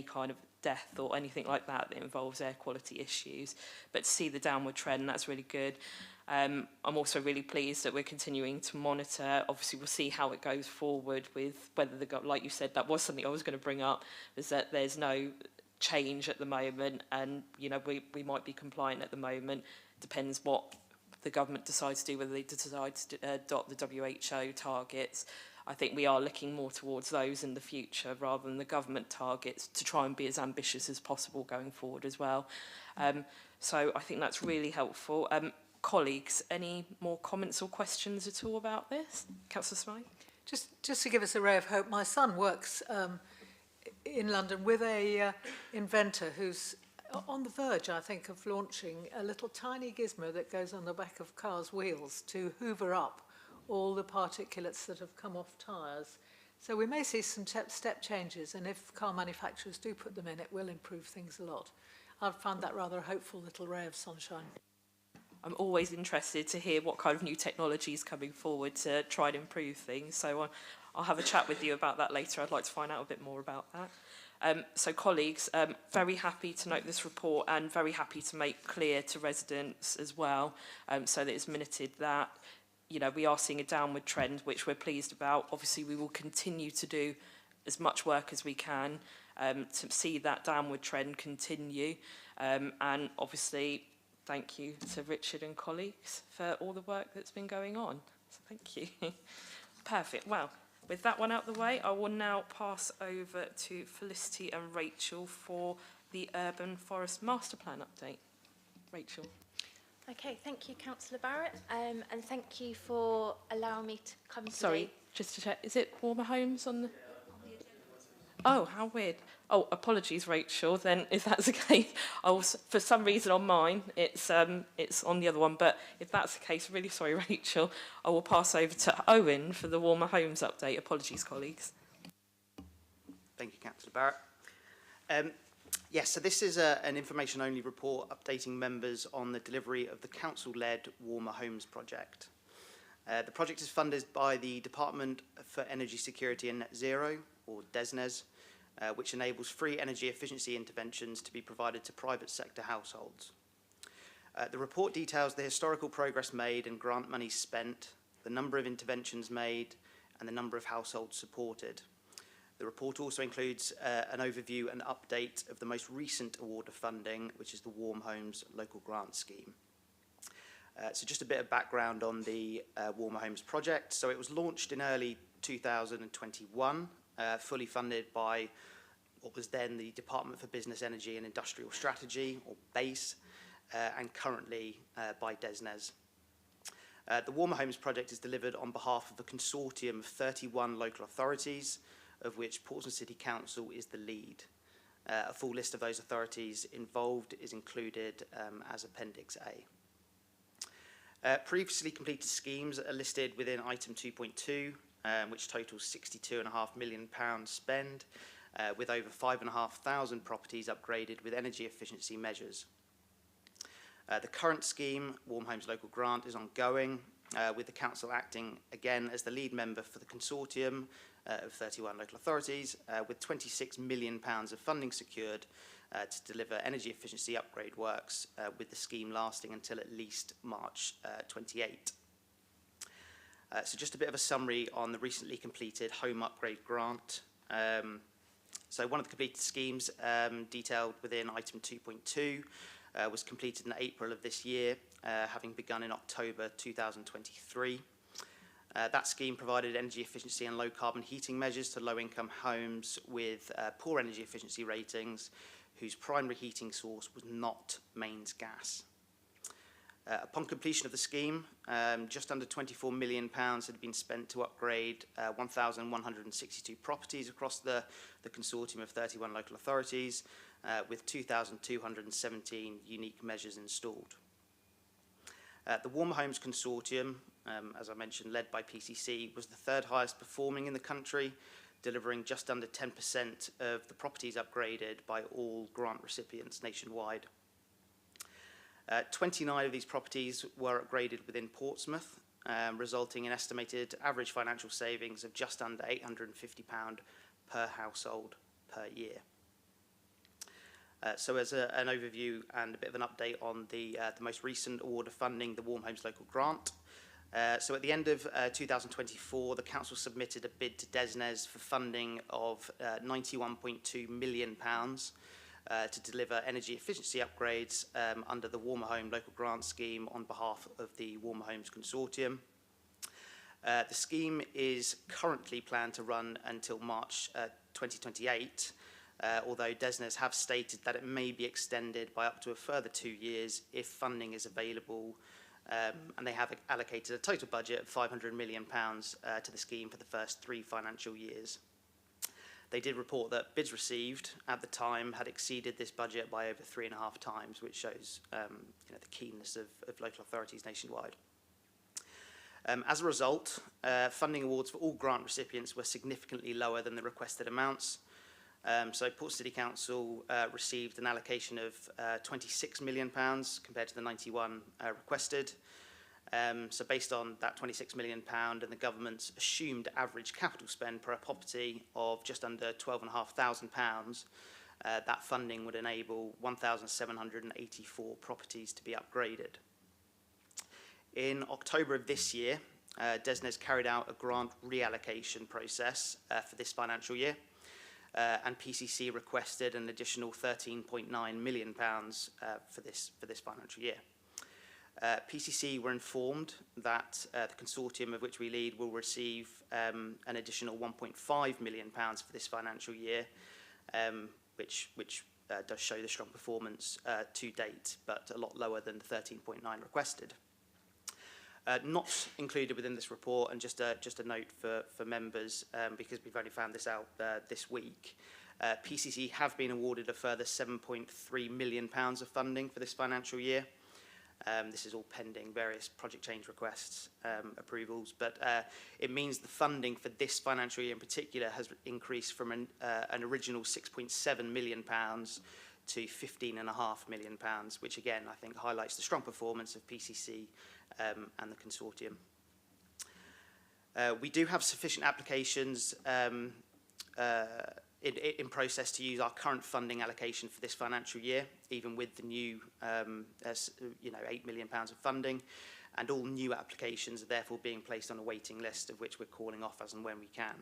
Speaker 1: kind of death or anything like that involves air quality issues. But to see the downward trend, that's really good. I'm also really pleased that we're continuing to monitor. Obviously, we'll see how it goes forward with whether like you said, that was something I was going to bring up, is that there's no change at the moment, and you know we might be compliant at the moment. Depends what the government decides to do, whether they decide to adopt the WHO targets. I think we are looking more towards those in the future rather than the government targets, to try and be as ambitious as possible going forward as well. So I think that's really helpful. Colleagues, any more comments or questions at all about this? Councillor Smythe?
Speaker 5: Just to give us a ray of hope, my son works in London with a inventor who's on the verge, I think, of launching a little tiny gizmo that goes on the back of cars' wheels to hoover up all the particulates that have come off tyres. So we may see some step changes, and if car manufacturers do put them in, it will improve things a lot. I've found that rather a hopeful little ray of sunshine.
Speaker 1: I'm always interested to hear what kind of new technology is coming forward to try and improve things. So I'll have a chat with you about that later. I'd like to find out a bit more about that. So colleagues, very happy to note this report and very happy to make clear to residents as well, so that it's minuted that, you know, we are seeing a downward trend, which we're pleased about. Obviously, we will continue to do as much work as we can to see that downward trend continue. And obviously, thank you to Richard and colleagues for all the work that's been going on. So thank you. Perfect. Well, with that one out the way, I will now pass over to Felicity and Rachel for the Urban Forest Master Plan update. Rachel.
Speaker 9: Okay, thank you, Councillor Barrett, and thank you for allowing me to come today.
Speaker 1: Sorry, just to check, is it Warmer Homes on the... Oh, how weird. Oh, apologies, Rachel. Then, if that's the case, for some reason on mine, it's on the other one. But if that's the case, really sorry, Rachel. I will pass over to Owen for the Warmer Homes update. Apologies, colleagues.
Speaker 7: Thank you, Councillor Barrett. Yes, so this is an information-only report updating members on the delivery of the council-led Warmer Homes project. The project is funded by the Department for Energy Security and Net Zero, or DESNZ, which enables free energy efficiency interventions to be provided to private sector households. The report details the historical progress made and grant money spent, the number of interventions made, and the number of households supported. The report also includes an overview and update of the most recent award of funding, which is the Warm Homes Local Grant Scheme. So just a bit of background on the Warmer Homes project. So it was launched in early 2021, fully funded by what was then the Department for Business, Energy and Industrial Strategy, or BASE, and currently by DESNZ. The Warmer Homes project is delivered on behalf of a consortium of 31 local authorities, of which Portsmouth City Council is the lead. A full list of those authorities involved is included as Appendix A. Previously completed schemes are listed within item 2.2, which totals £62.5 million spend, with over 5,500 properties upgraded with energy efficiency measures. The current scheme, Warm Homes Local Grant, is ongoing, with the council acting again as the lead member for the consortium of 31 local authorities, with £26 million of funding secured to deliver energy efficiency upgrade works, with the scheme lasting until at least March 28. So just a bit of a summary on the recently completed home upgrade grant. So one of the completed schemes detailed within item 2.2 was completed in April of this year, having begun in October 2023. That scheme provided energy efficiency and low carbon heating measures to low-income homes with poor energy efficiency ratings whose primary heating source was not mains gas. Upon completion of the scheme, just under £24 million had been spent to upgrade 1,162 properties across the consortium of 31 local authorities, with 2,217 unique measures installed. The Warmer Homes Consortium, as I mentioned, led by PCC, was the third highest performing in the country, delivering just under 10% of the properties upgraded by all grant recipients nationwide. 29 of these properties were upgraded within Portsmouth, resulting in estimated average financial savings of just under £850 per household per year. So as an overview and a bit of an update on the most recent award of funding, the Warm Homes Local Grant. So at the end of 2024, the council submitted a bid to DESNZ for funding of £91.2 million to deliver energy efficiency upgrades under the Warmer Home Local Grant Scheme on behalf of the Warmer Homes Consortium. The scheme is currently planned to run until March 2028, although DESNZ have stated that it may be extended by up to a further 2 years if funding is available, and they have allocated a total budget of £500 million to the scheme for the first 3 financial years. They did report that bids received at the time had exceeded this budget by over 3.5 times, which shows the keenness of local authorities nationwide. As a result, funding awards for all grant recipients were significantly lower than the requested amounts. So Portsmouth City Council received an allocation of £26 million compared to the 91 requested. So based on that £26 million and the government's assumed average capital spend per property of just under £12,500, that funding would enable 1,784 properties to be upgraded. In October of this year, DESNZ carried out a grant reallocation process for this financial year, and PCC requested an additional £13.9 million for this financial year. PCC were informed that the consortium of which we lead will receive an additional £1.5 million for this financial year, which does show the strong performance to date, but a lot lower than the 13.9 requested. Not included within this report, and just a note for members, because we've only found this out this week, PCC have been awarded a further £7.3 million of funding for this financial year. This is all pending various project change requests, approvals, but it means the funding for this financial year in particular has increased from an original £6.7 million to £15.5 million, which again I think highlights the strong performance of PCC and the consortium. We do have sufficient applications in process to use our current funding allocation for this financial year, even with the new £8 million of funding, and all new applications are therefore being placed on a waiting list, of which we're calling off as and when we can.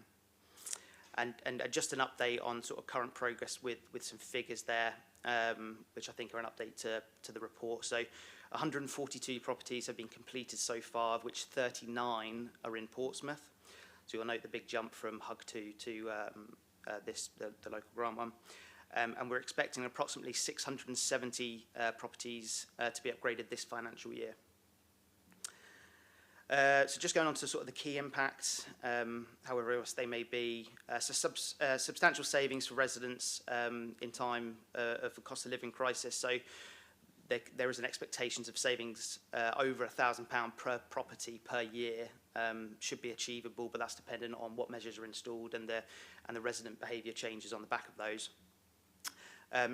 Speaker 7: And just an update on sort of current progress with some figures there, which I think are an update to the report. So 142 properties have been completed so far, of which 39 are in Portsmouth. So you'll note the big jump from HUG2 to the local grant one. And we're expecting approximately 670 properties to be upgraded this financial year. So just going on to sort of the key impacts, however else they may be. Substantial savings for residents in time of a cost of living crisis. So there is an expectation of savings over £1,000 per property per year should be achievable, but that's dependent on what measures are installed and the resident behaviour changes on the back of those.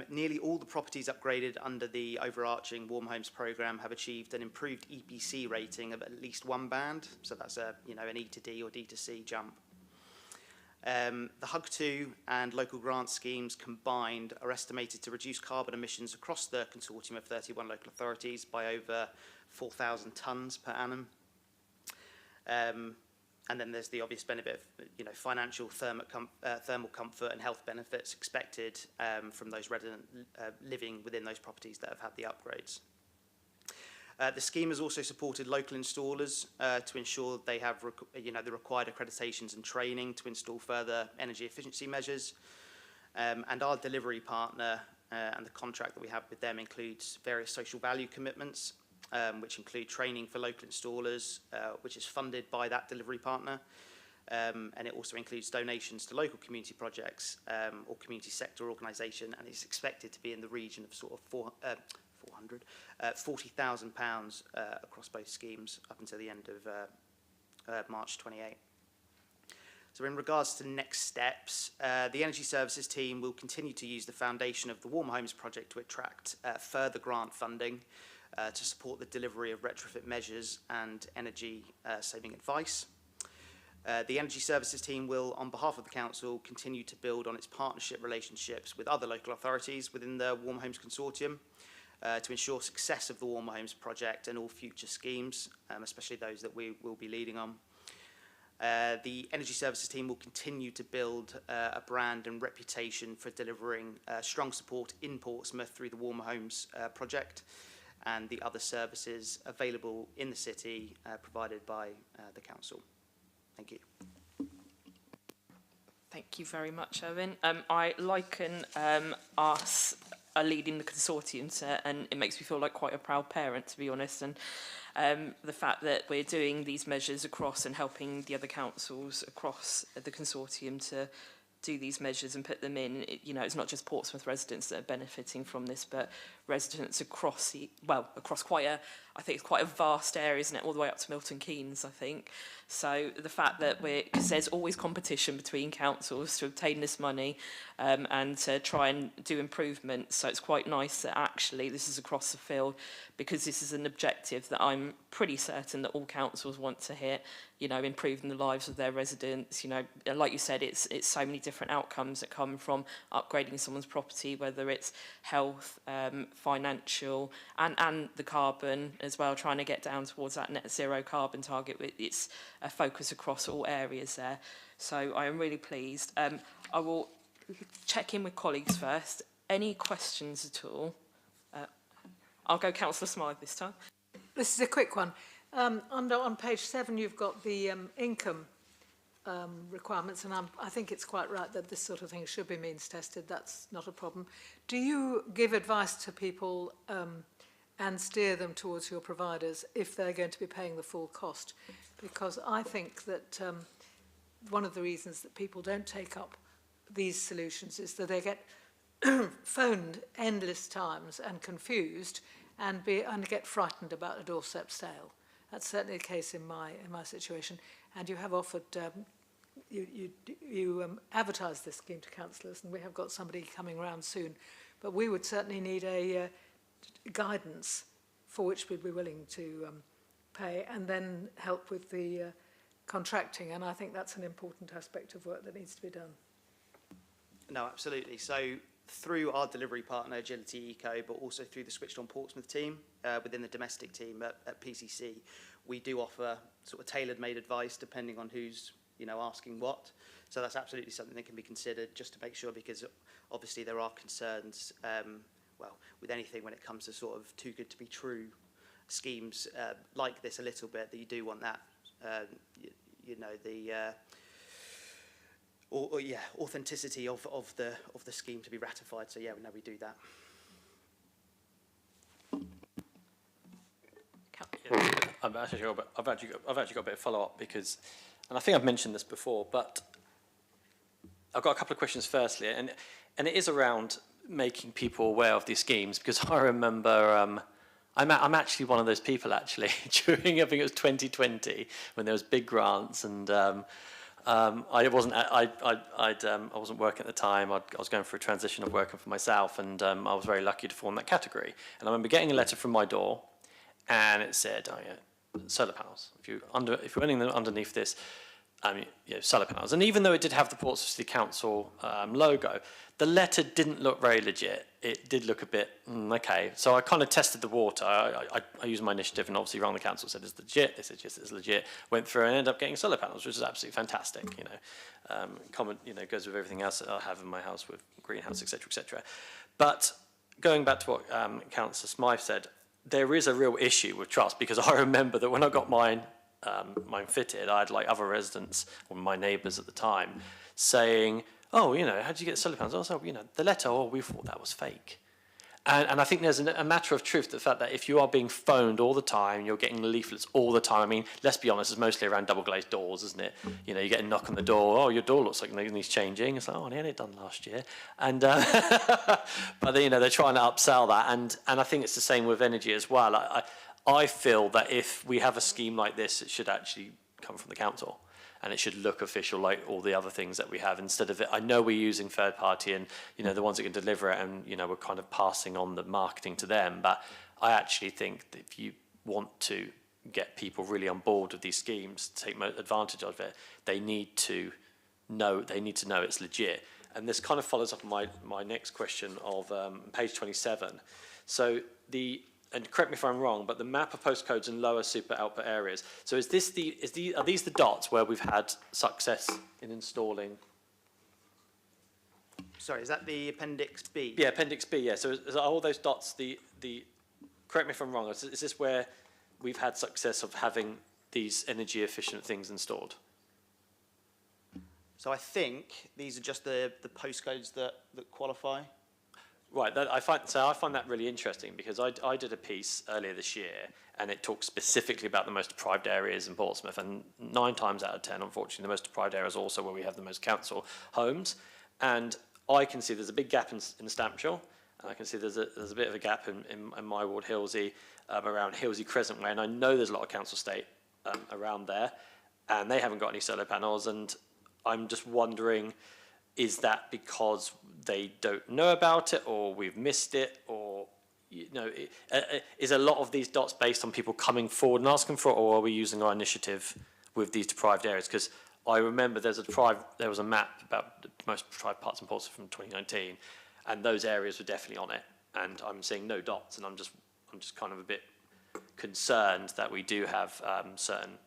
Speaker 7: Nearly all the properties upgraded under the overarching Warm Homes programme have achieved an improved EPC rating of at least one band, so that's an E to D or D to C jump. The HUG2 and local grant schemes combined are estimated to reduce carbon emissions across the consortium of 31 local authorities by over 4,000 tonnes per annum. And then there's the obvious benefit of financial thermal comfort and health benefits expected from those residents living within those properties that have had the upgrades. The scheme has also supported local installers to ensure they have the required accreditations and training to install further energy efficiency measures. And our delivery partner and the contract that we have with them includes various social value commitments, which include training for local installers, which is funded by that delivery partner. And it also includes donations to local community projects or community sector organisation, and it's expected to be in the region of sort of £40,000 across both schemes up until the end of March 28. So in regards to next steps, the Energy Services team will continue to use the foundation of the Warm Homes project to attract further grant funding to support the delivery of retrofit measures and energy saving advice. The Energy Services team will, on behalf of the Council, continue to build on its partnership relationships with other local authorities within the Warm Homes Consortium to ensure success of the Warm Homes project and all future schemes, especially those that we will be leading on. The Energy Services team will continue to build a brand and reputation for delivering strong support in Portsmouth through the Warm Homes project and the other services available in the city provided by the Council. Thank you.
Speaker 1: Thank you very much, Owen. I liken us leading the consortium to, and it makes me feel like quite a proud parent, to be honest, and the fact that we're doing these measures across and helping the other councils across the consortium to do these measures and put them in. It's not just Portsmouth residents that are benefiting from this, but residents across across quite I think it's quite a vast area, isn't it, all the way up to Milton Keynes, I think. So the fact that because there's always competition between councils to obtain this money and to try and do improvements, so it's quite nice that actually this is across the field, because this is an objective that I'm pretty certain that all councils want to hit, you know, improving the lives of their residents. You know, like you said, it's so many different outcomes that come from upgrading someone's property, whether it's health, financial, and the carbon as well, trying to get down towards that net zero carbon target. It's a focus across all areas there. So I am really pleased. I will check in with colleagues first. Any questions at all? I'll go Councillor Smythe this time.
Speaker 5: This is a quick one. On page 7, you've got the income requirements, and I think it's quite right that this sort of thing should be means tested. That's not a problem. Do you give advice to people and steer them towards your providers if they're going to be paying the full cost? Because I think that one of the reasons that people don't take up these solutions is that they get phoned endless times and confused and get frightened about a doorstep sale. That's certainly the case in my situation. And you have offered, you advertise this scheme to councillors, and we have got somebody coming around soon. But we would certainly need a guidance for which we'd be willing to pay, and then help with the contracting. And I think that's an important aspect of work that needs to be done.
Speaker 7: No, absolutely. So through our delivery partner, Agility Eco, but also through the Switched On Portsmouth team, within the domestic team at PCC, we do offer sort of tailor-made advice depending on who's, you know, asking what. So that's absolutely something that can be considered, just to make sure, because obviously there are concerns, well, with anything when it comes to sort of too good to be true schemes like this a little bit, that you do want that, you know, the authenticity of the scheme to be ratified. So yeah, no, we do that.
Speaker 6: I've actually got a bit of follow-up because, and I think I've mentioned this before, but I've got a couple of questions firstly, and it is around making people aware of these schemes, because I remember I'm actually one of those people actually during, I think it was 2020, when there was big grants, and I wasn't working at the time. I was going through a transition of working for myself, and I was very lucky to fall in that category. And I remember getting a letter from my door, and it said, "Oh yeah, solar panels. If you're running them underneath this, solar panels." And even though it did have the Portsmouth City Council logo, the letter didn't look very legit. It did look a bit okay. So I kind of tested the water. I used my initiative, and obviously rang the council, said, "Is it legit?" They said, "Yes, it's legit." Went through and ended up getting solar panels, which is absolutely fantastic. Goes with everything else that I have in my house with greenhouse, etc., etc. But going back to what Councillor Smythe said, there is a real issue with trust, because I remember that when I got mine fitted, I had like other residents or my neighbours at the time saying, "Oh, how did you get solar panels?" Also, the letter, we thought that was fake. And I think there's a matter of truth to the fact that if you are being phoned all the time, you're getting leaflets all the time. I mean, let's be honest, it's mostly around double glazed doors, isn't it? You get a knock on the door. "Oh, your door looks like it needs changing." It's like, "Oh, I had it done last year." And but they're trying to upsell that, and I think it's the same with energy as well. I feel that if we have a scheme like this, it should actually come from the council, and it should look official like all the other things that we have, instead of it. I know we're using third party and the ones that can deliver it, and we're kind of passing on the marketing to them, but I actually think that if you want to get people really on board with these schemes, take advantage of it, they need to know it's legit. And this kind of follows up on my next question of page 27. So and correct me if I'm wrong, but the map of postcodes in lower super output areas. So are these the dots where we've had success in installing?
Speaker 7: Sorry, is that the Appendix B?
Speaker 6: Yeah, Appendix B, yeah. So are all those dots correct me if I'm wrong, is this where we've had success of having these energy efficient things installed?
Speaker 7: So I think these are just the postcodes that qualify.
Speaker 6: Right, I find that really interesting, because I did a piece earlier this year, and it talks specifically about the most deprived areas in Portsmouth, and 9 times out of 10, unfortunately, the most deprived areas are also where we have the most council homes. And I can see there's a big gap in Stampshaw, and I can see there's a bit of a gap in my ward, Hilsey, around Hillsey Crescent Way, and I know there's a lot of council estate around there, and they haven't got any solar panels, and I'm just wondering, is that because they don't know about it, or we've missed it, or is a lot of these dots based on people coming forward and asking for it, or are we using our initiative with these deprived areas? Because I remember there was a map about the most deprived parts and Portsmouth from 2019, and those areas were definitely on it. And I'm seeing no dots, and I'm just kind of a bit concerned that we do have certain.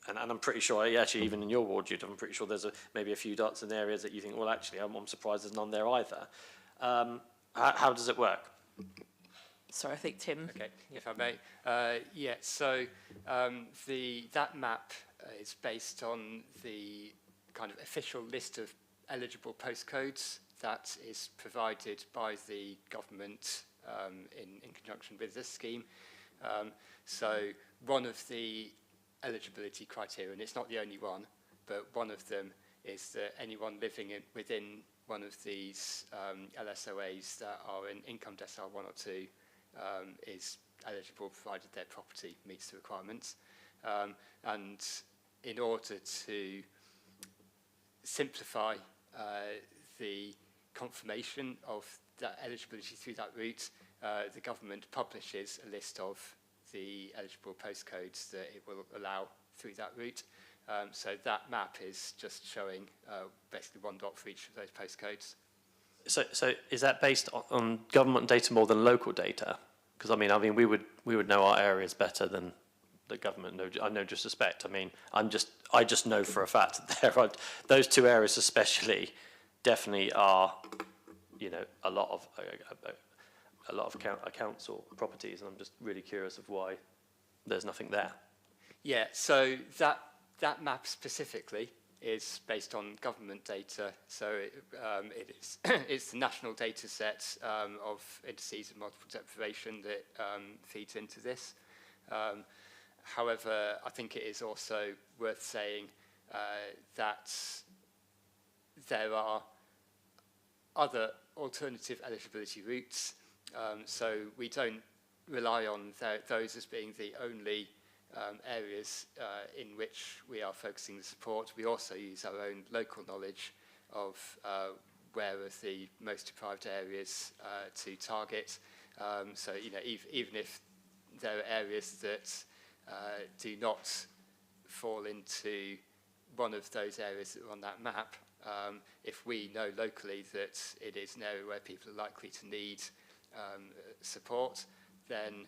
Speaker 6: And I'm pretty sure, actually, even in your ward, Jude, I'm pretty sure there's maybe a few dots in areas that you think, well, actually, I'm surprised there's none there either. How does it work?
Speaker 1: Sorry, I think Tim.
Speaker 8: Okay, if I may. So that map is based on the kind of official list of eligible postcodes that is provided by the government in conjunction with this scheme. So one of the eligibility criteria, and it's not the only one, but one of them is that anyone living within one of these LSOAs that are in income decile 1 or 2 is eligible provided their property meets the requirements. And in order to simplify the confirmation of that eligibility through that route, the government publishes a list of the eligible postcodes that it will allow through that route. So that map is just showing basically one dot for each of those postcodes.
Speaker 6: So is that based on government data more than local data? Because I mean we would know our areas better than the government. I no disrespect. I mean I just know for a fact that there are those 2 areas especially definitely are, a lot of council properties, and I'm just really curious of why there's nothing there.
Speaker 8: Yeah. So that map specifically is based on government data. So it is it's the national data set of indices of multiple deprivation that feeds into this. However, I think it is also worth saying that there are other alternative eligibility routes. So we don't rely on those as being the only areas in which we are focusing the support. We also use our own local knowledge of where are the most deprived areas to target. So even if there are areas that do not fall into one of those areas that are on that map, if we know locally that it is an area where people are likely to need support, then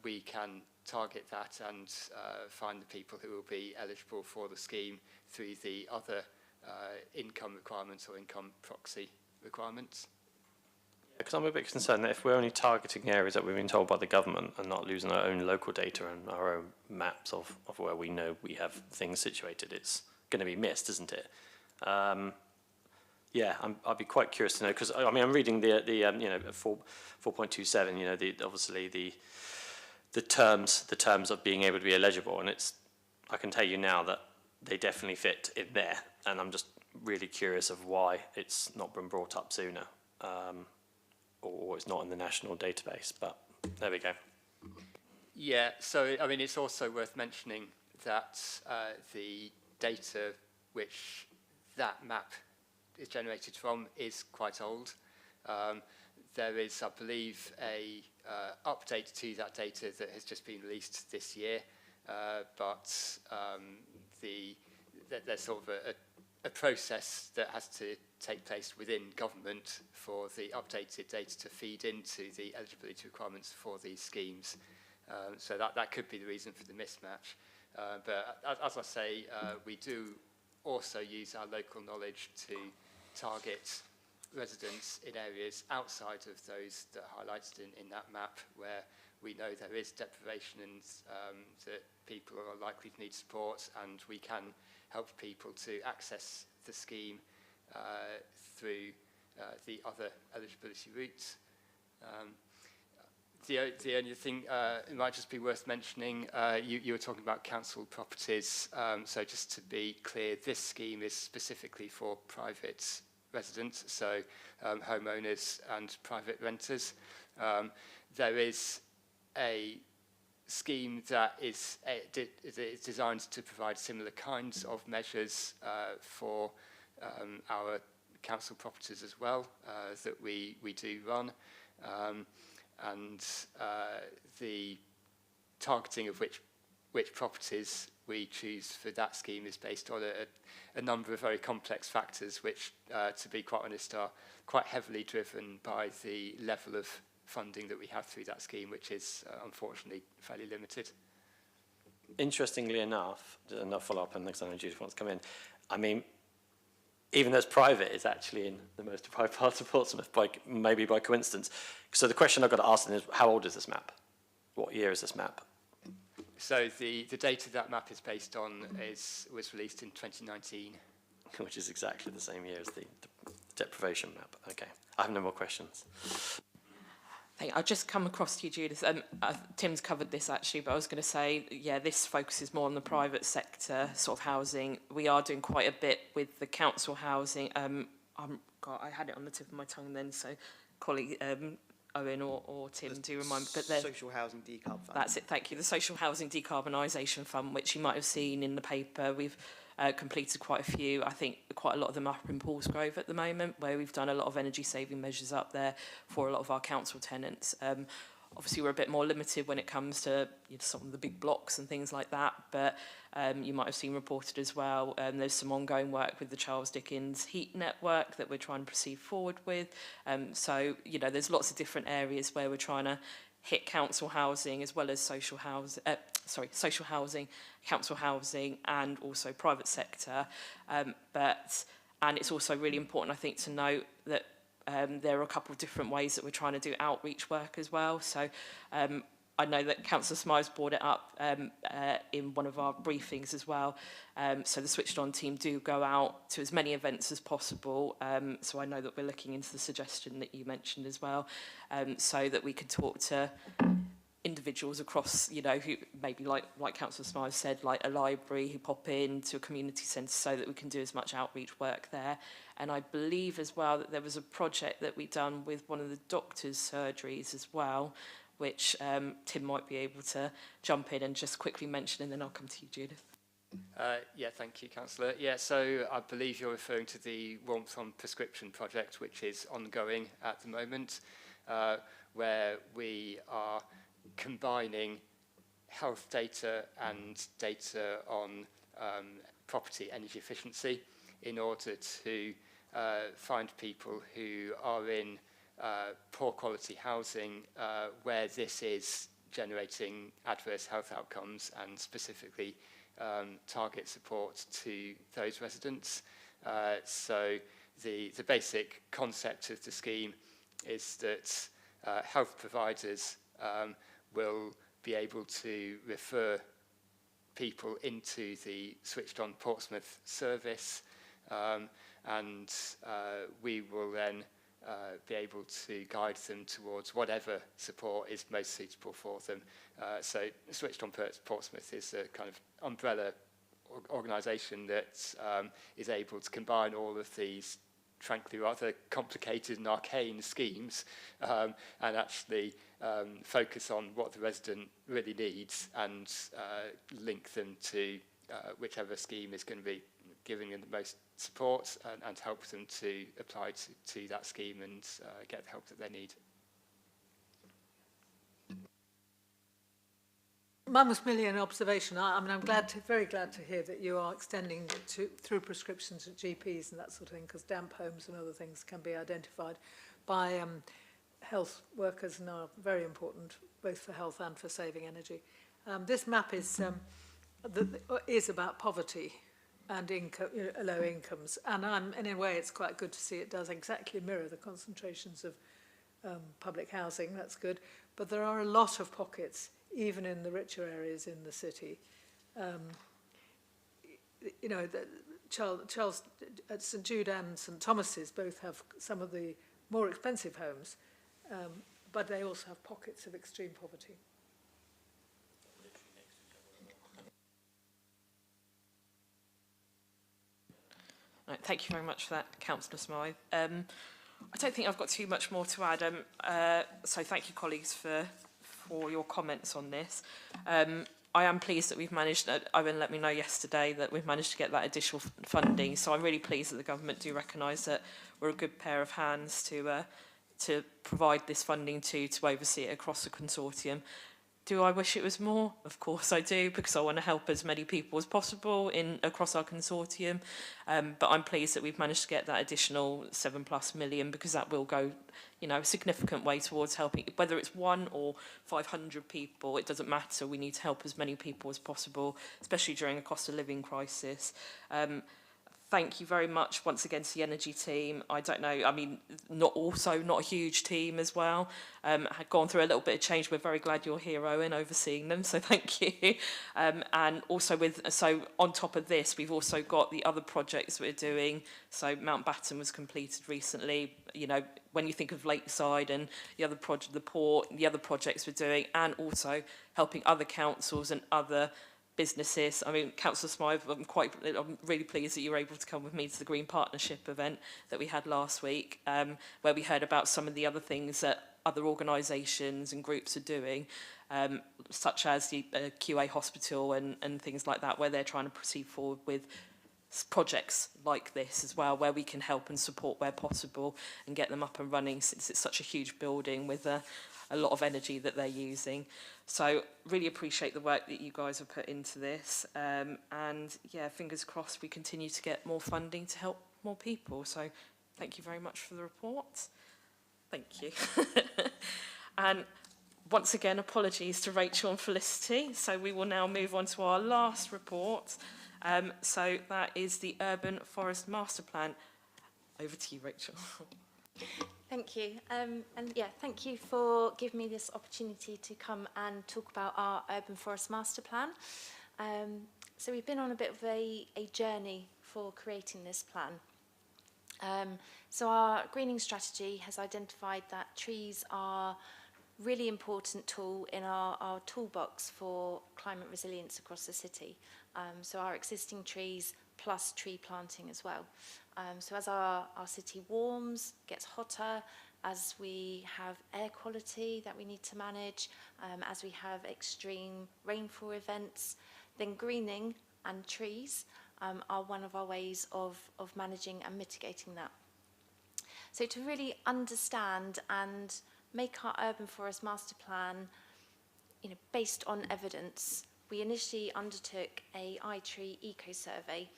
Speaker 8: we can target that and find the people who will be eligible for the scheme through the other income requirements or income proxy requirements.
Speaker 6: Because I'm a bit concerned that if we're only targeting areas that we've been told by the government and not losing our own local data and our own maps of where we know we have things situated, it's going to be missed, isn't it? Yeah, I'd be quite curious to know, because I mean I'm reading the 4.27, obviously the terms of being able to be eligible, and I can tell you now that they definitely fit in there, and I'm just really curious of why it's not been brought up sooner, or it's not in the national database. But there we go.
Speaker 8: Yeah, so I mean it's also worth mentioning that the data which that map is generated from is quite old. There is, I believe, a update to that data that has just been released this year, but there's sort of a process that has to take place within government for the updated data to feed into the eligibility requirements for these schemes. So that could be the reason for the mismatch. But as I say, we do also use our local knowledge to target residents in areas outside of those that are highlighted in that map, where we know there is deprivation and that people are likely to need support, and we can help people to access the scheme through the other eligibility routes. The only thing it might just be worth mentioning, you were talking about council properties, so just to be clear, this scheme is specifically for private residents, so homeowners and private renters. There is a scheme that is designed to provide similar kinds of measures for our council properties as well that we do run, and the targeting of which properties we choose for that scheme is based on a number of very complex factors which, to be quite honest, are quite heavily driven by the level of funding that we have through that scheme, which is unfortunately fairly limited.
Speaker 6: Interestingly enough, and I'll follow up on the next time Judith wants to come in, I mean, even though it's private, it's actually in the most deprived part of Portsmouth, maybe by coincidence. So the question I've got to ask then is, how old is this map? What year is this map?
Speaker 8: So the data that map is based on was released in 2019.
Speaker 6: Which is exactly the same year as the deprivation map. Okay, I have no more questions.
Speaker 1: I'll just come across to you, Judith. Tim's covered this actually, but I was going to say, yeah, this focuses more on the private sector sort of housing. We are doing quite a bit with the council housing. God, I had it on the tip of my tongue then, so colleague Owen or Tim do remind me. But
Speaker 7: Social Housing Decarb Fund.
Speaker 1: That's it, thank you. The Social Housing Decarbonisation Fund, which you might have seen in the paper. We've completed quite a few. I think quite a lot of them are up in Paulsgrove at the moment, where we've done a lot of energy saving measures up there for a lot of our council tenants. Obviously, we're a bit more limited when it comes to some of the big blocks and things like that, but you might have seen reported as well. There's some ongoing work with the Charles Dickens heat network that we're trying to proceed forward with. So, there's lots of different areas where we're trying to hit council housing as well as social housing, council housing, and also private sector. And it's also really important, I think, to note that there are a couple of different ways that we're trying to do outreach work as well. So I know that Councillor Smythe's brought it up in one of our briefings as well. So the Switched On team do go out to as many events as possible. So I know that we're looking into the suggestion that you mentioned as well, so that we could talk to individuals across, who maybe like Councillor Smythe said, like a library who pop in to a community centre, so that we can do as much outreach work there. And I believe as well that there was a project that we done with one of the doctors' surgeries as well, which Tim might be able to jump in and just quickly mention, and then I'll come to you, Judith.
Speaker 8: Yeah, thank you, Councillor. Yeah, so I believe you're referring to the Warmth on Prescription project, which is ongoing at the moment, where we are combining health data and data on property energy efficiency in order to find people who are in poor quality housing where this is generating adverse health outcomes, and specifically target support to those residents. So the basic concept of the scheme is that health providers will be able to refer people into the Switched On Portsmouth service, and we will then be able to guide them towards whatever support is most suitable for them. So Switched On Portsmouth is a kind of umbrella organisation that is able to combine all of these frankly rather complicated and arcane schemes and actually focus on what the resident really needs and link them to whichever scheme is going to be giving them the most support and help them to apply to that scheme and get the help that they need.
Speaker 5: Mine was merely an observation. I mean, I'm very glad to hear that you are extending through prescriptions at GPs and that sort of thing, because damp homes and other things can be identified by health workers and are very important both for health and for saving energy. This map is about poverty and low incomes, and in a way it's quite good to see it does exactly mirror the concentrations of public housing. That's good, but there are a lot of pockets even in the richer areas in the city. Charles at St Jude and St Thomas's both have some of the more expensive homes, but they also have pockets of extreme poverty.
Speaker 1: Right, thank you very much for that, Councillor Smythe. I don't think I've got too much more to add. So thank you, colleagues, for for your comments on this. I am pleased that we've managed, Owen let me know yesterday that we've managed to get that additional funding, so I'm really pleased that the government do recognise that we're a good pair of hands to provide this funding to oversee it across the consortium. Do I wish it was more? Of course I do, because I want to help as many people as possible across our consortium. But I'm pleased that we've managed to get that additional £7+ million, because that will go, you know, a significant way towards helping, whether it's 1 or 500 people, it doesn't matter. We need to help as many people as possible, especially during a cost of living crisis. Thank you very much once again to the energy team. I don't know, I mean, not a huge team as well. Had gone through a little bit of change. We're very glad you're here, Owen, overseeing them, so thank you. And also so on top of this, we've also got the other projects we're doing. So Mountbatten was completed recently. You know, when you think of Lakeside and the other project, the port, the other projects we're doing, and also helping other councils and other businesses. I mean, Councillor Smythe, I'm really pleased that you were able to come with me to the Green Partnership event that we had last week, where we heard about some of the other things that other organisations and groups are doing, such as the QA Hospital and things like that, where they're trying to proceed forward with projects like this as well, where we can help and support where possible and get them up and running, since it's such a huge building with a lot of energy that they're using. So really appreciate the work that you guys have put into this, and yeah, fingers crossed we continue to get more funding to help more people. So thank you very much for the report. Thank you. And once again, apologies to Rachel and Felicity. So we will now move on to our last report. So that is the Urban Forest Master Plan. Over to you, Rachel.
Speaker 9: Thank you. And yeah, thank you for giving me this opportunity to come and talk about our Urban Forest Master Plan. So we've been on a bit of a journey for creating this plan. So our greening strategy has identified that trees are a really important tool in our toolbox for climate resilience across the city. So our existing trees plus tree planting as well. So as our city warms, gets hotter, as we have air quality that we need to manage, as we have extreme rainfall events, then greening and trees are one of our ways of managing and mitigating that. So to really understand and make our Urban Forest Master Plan, you know, based on evidence, we initially undertook a iTree eco-survey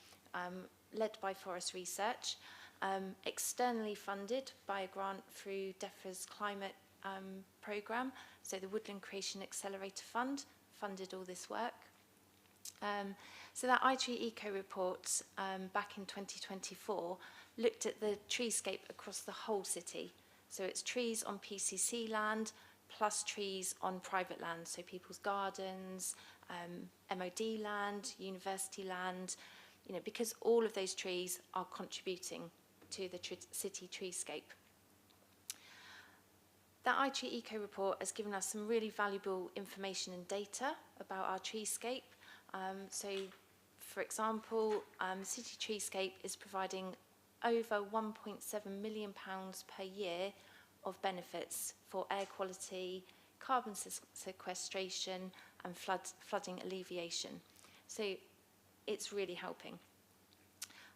Speaker 9: led by Forest Research, externally funded by a grant through DEFRA's climate programme. So the Woodland Creation Accelerator Fund funded all this work. So that iTree Eco report back in 2024 looked at the treescape across the whole city. So it's trees on PCC land plus trees on private land, so people's gardens, MOD land, university land, you know, because all of those trees are contributing to the city treescape. That iTree Eco report has given us some really valuable information and data about our treescape. So, for example, the city treescape is providing over £1.7 million per year of benefits for air quality, carbon sequestration and flooding alleviation. So it's really helping.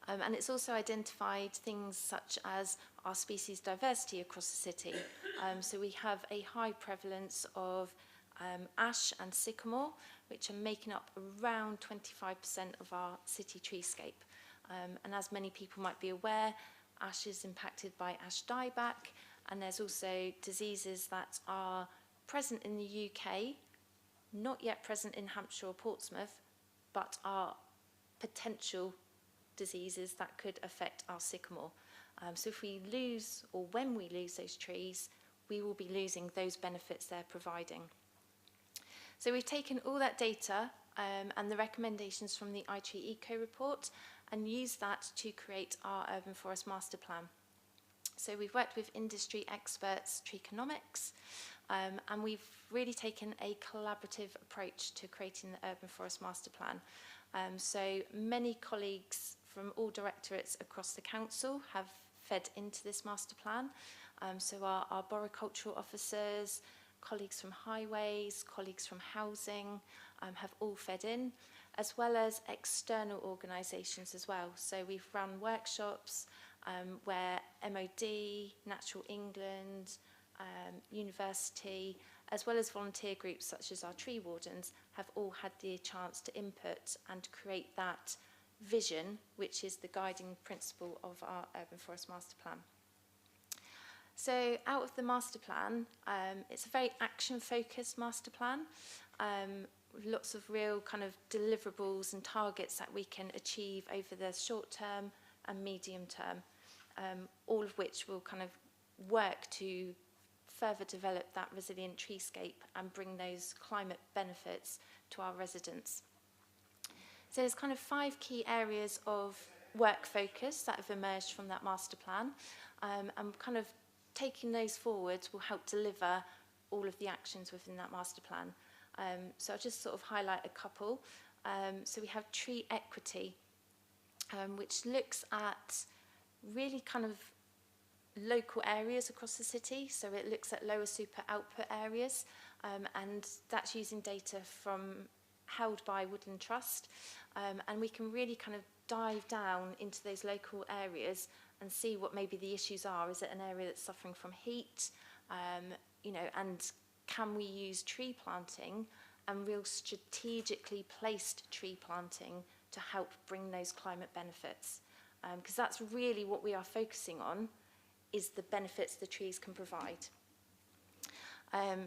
Speaker 9: And it's also identified things such as our species diversity across the city. So we have a high prevalence of ash and sycamore, which are making up around 25% of our city treescape. And as many people might be aware, ash is impacted by ash dieback, and there's also diseases that are present in the UK, not yet present in Hampshire or Portsmouth, but are potential diseases that could affect our sycamore. So if we lose, or when we lose those trees, we will be losing those benefits they're providing. So we've taken all that data and the recommendations from the iTree Eco report and used that to create our Urban Forest Master Plan. So we've worked with industry experts, Treeconomics, and we've really taken a collaborative approach to creating the Urban Forest Master Plan. So many colleagues from all directorates across the council have fed into this master plan. So our arboricultural officers, colleagues from highways, colleagues from housing have all fed in, as well as external organisations as well. So we've run workshops where MOD, Natural England, university, as well as volunteer groups such as our tree wardens, have all had the chance to input and create that vision, which is the guiding principle of our Urban Forest Master Plan. So out of the master plan, it's a very action-focused master plan, with lots of real kind of deliverables and targets that we can achieve over the short term and medium term, all of which will kind of work to further develop that resilient treescape and bring those climate benefits to our residents. So there's kind of 5 key areas of work focus that have emerged from that master plan, and kind of taking those forwards will help deliver all of the actions within that master plan. So I'll just sort of highlight a couple. So we have tree equity, which looks at really kind of local areas across the city. So it looks at lower super output areas, and that's using data held by Woodland Trust. And we can really kind of dive down into those local areas and see what maybe the issues are. Is it an area that's suffering from heat? You know, and can we use tree planting and real strategically placed tree planting to help bring those climate benefits? Because that's really what we are focusing on, is the benefits the trees can provide.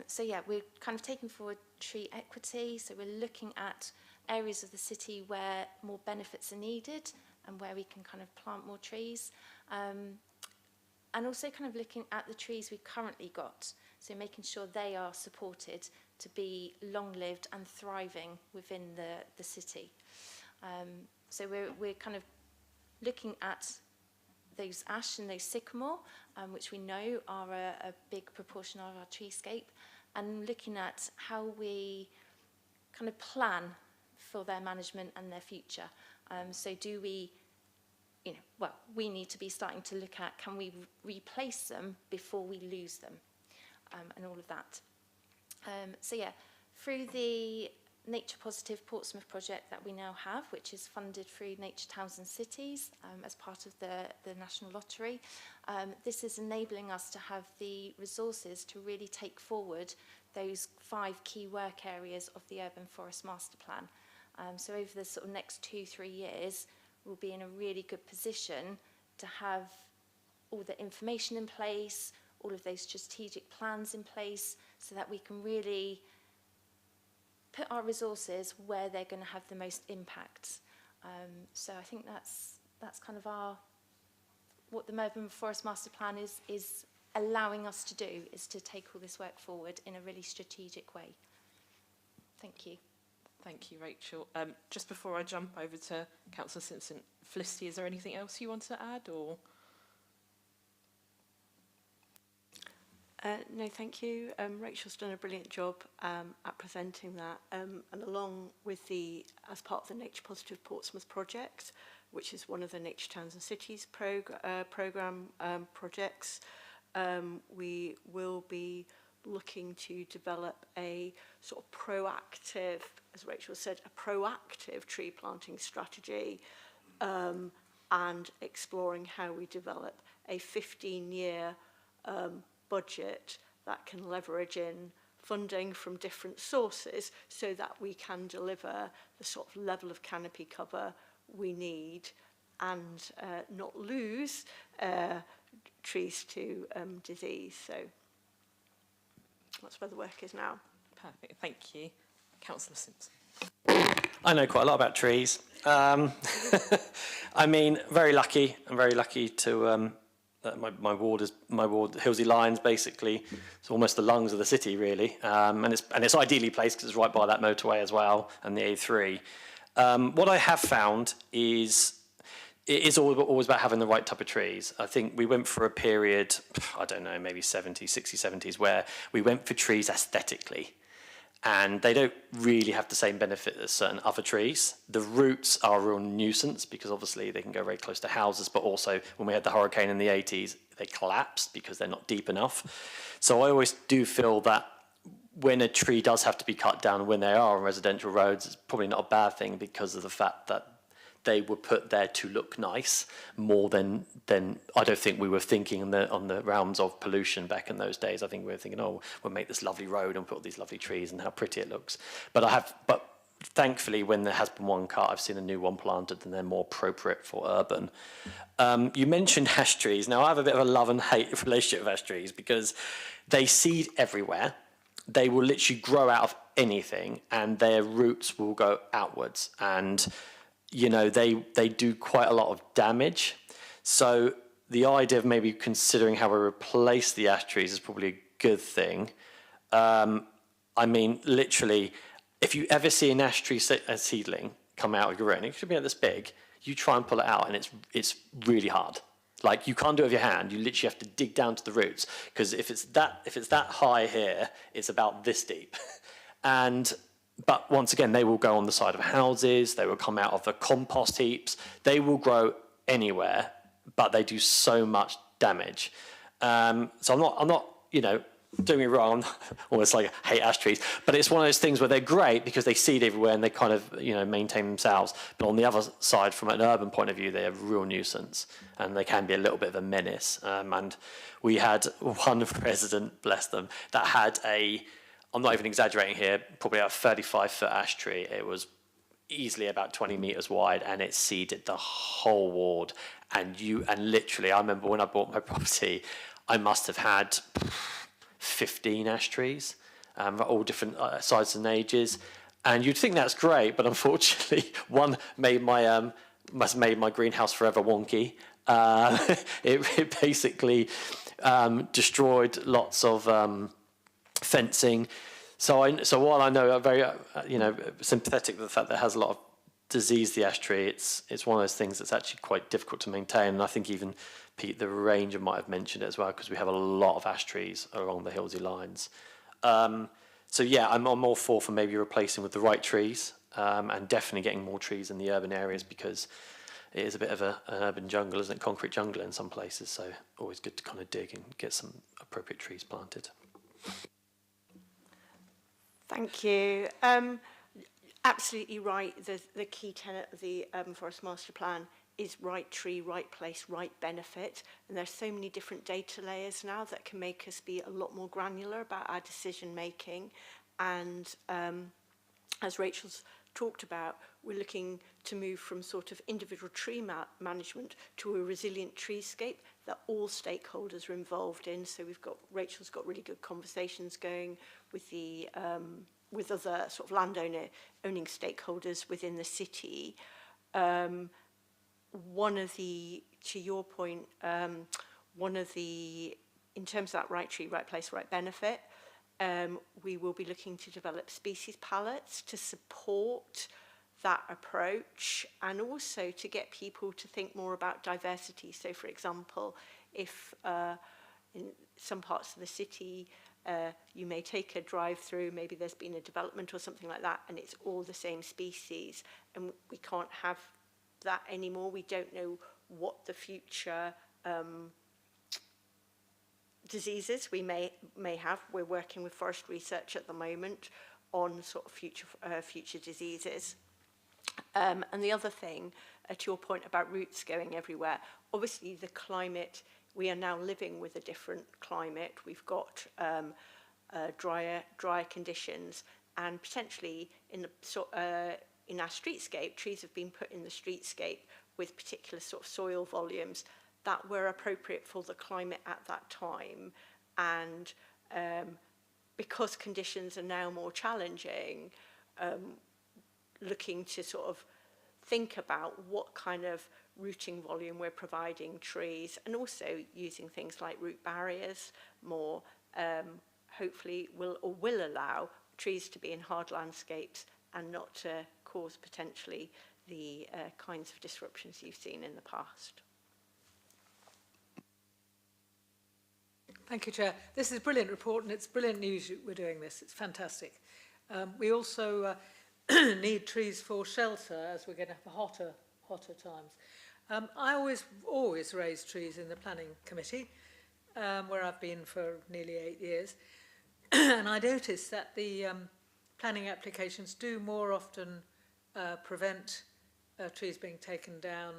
Speaker 9: So yeah, we're kind of taking forward tree equity. So we're looking at areas of the city where more benefits are needed and where we can kind of plant more trees. And also kind of looking at the trees we've currently got. So making sure they are supported to be long-lived and thriving within the city. So we're kind of looking at those ash and those sycamore, which we know are a big proportion of our treescape, and looking at how we kind of plan for their management and their future. So do we, you know, well, we need to be starting to look at, can we replace them before we lose them, and all of that. So yeah, through the Nature Positive Portsmouth project that we now have, which is funded through Nature Towns and Cities as part of the National Lottery, this is enabling us to have the resources to really take forward those 5 key work areas of the Urban Forest Master Plan. So over the sort of next 2-3 years, we'll be in a really good position to have all the information in place, all of those strategic plans in place, so that we can really put our resources where they're going to have the most impact. So I think that's kind of what the Urban Forest Master Plan is allowing us to do, is to take all this work forward in a really strategic way. Thank you.
Speaker 1: Thank you, Rachel. Just before I jump over to Councillor Simpson, Felicity, is there anything else you want to add, or?
Speaker 3: No, thank you. Rachel's done a brilliant job at presenting that, and along with as part of the Nature Positive Portsmouth project, which is one of the Nature Towns and Cities programme projects, we will be looking to develop a sort of proactive, as Rachel said, a proactive tree planting strategy, and exploring how we develop a 15-year budget that can leverage in funding from different sources so that we can deliver the sort of level of canopy cover we need and not lose trees to disease. So that's where the work is now.
Speaker 1: Perfect, thank you. Councillor Simpson.
Speaker 6: I know quite a lot about trees. I mean, very lucky. I'm very lucky to my ward, Hillsey Lions, basically. It's almost the lungs of the city, really, and it's ideally placed because it's right by that motorway as well and the A3. What I have found is it is always about having the right type of trees. I think we went for a period, I don't know, maybe 60s, 70s, where we went for trees aesthetically. And they don't really have the same benefit as certain other trees. The roots are a real nuisance because obviously they can go very close to houses, but also when we had the hurricane in the 80s, they collapsed because they're not deep enough. So I always do feel that when a tree does have to be cut down, when they are on residential roads, it's probably not a bad thing because of the fact that they were put there to look nice more than I don't think we were thinking on the realms of pollution back in those days. I think we were thinking, oh, we'll make this lovely road and put all these lovely trees and how pretty it looks. But thankfully, when there has been one cut, I've seen a new one planted and they're more appropriate for urban. You mentioned ash trees. Now, I have a bit of a love and hate relationship with ash trees because they seed everywhere. They will literally grow out of anything and their roots will go outwards. And you know, they do quite a lot of damage. So the idea of maybe considering how we replace the ash trees is probably a good thing. I mean, literally, if you ever see an ash tree seedling come out of your ground, it should be like this big, you try and pull it out and it's really hard. Like you can't do it with your hand, you literally have to dig down to the roots because if it's that high here, it's about this deep. But once again, they will go on the side of houses, they will come out of the compost heaps, they will grow anywhere, but they do so much damage. So I'm not, you know, don't get me wrong, almost like I hate ash trees, but it's one of those things where they're great because they seed everywhere and they kind of, you know, maintain themselves. But on the other side, from an urban point of view, they're a real nuisance and they can be a little bit of a menace. And we had one resident, bless them, that had I'm not even exaggerating here, probably a 35-foot ash tree. It was easily about 20 meters wide and it seeded the whole ward. And literally, I remember when I bought my property, I must have had 15 ash trees, all different sizes and ages. And you'd think that's great, but unfortunately, one made my greenhouse forever wonky. It basically destroyed lots of fencing. So while I know I'm very sympathetic with the fact that it has a lot of disease, the ash tree, it's one of those things that's actually quite difficult to maintain. And I think even Pete, the Ranger, might have mentioned it as well because we have a lot of ash trees along the Hillsey lines. So yeah, I'm all for maybe replacing with the right trees and definitely getting more trees in the urban areas because it is a bit of an urban jungle, isn't it? Concrete jungle in some places. So always good to kind of dig and get some appropriate trees planted.
Speaker 3: Thank you. Absolutely right. The key tenet of the Urban Forest Master Plan is right tree, right place, right benefit. And there's so many different data layers now that can make us be a lot more granular about our decision making. And as Rachel's talked about, we're looking to move from sort of individual tree management to a resilient treescape that all stakeholders are involved in. So Rachel's got really good conversations going with the with other sort of owning stakeholders within the city. One of the, to your point, in terms of that right tree, right place, right benefit, we will be looking to develop species palettes to support that approach and also to get people to think more about diversity. So, for example, if in some parts of the city you may take a drive through, maybe there's been a development or something like that, and it's all the same species, and we can't have that anymore. We don't know what the future diseases we may have. We're working with forest research at the moment on sort of future diseases. And the other thing, to your point about roots going everywhere, obviously the climate, we are now living with a different climate. We've got drier conditions, and potentially in our streetscape, trees have been put in the streetscape with particular sort of soil volumes that were appropriate for the climate at that time. And because conditions are now more challenging, looking to sort of think about what kind of rooting volume we're providing trees, and also using things like root barriers more, hopefully will allow trees to be in hard landscapes and not to cause potentially the kinds of disruptions you've seen in the past.
Speaker 5: Thank you, Chair. This is a brilliant report, and it's brilliant news we're doing this. It's fantastic. We also need trees for shelter as we're going to have hotter times. I always raise trees in the planning committee, where I've been for nearly 8 years. and I noticed that the planning applications do more often prevent trees being taken down,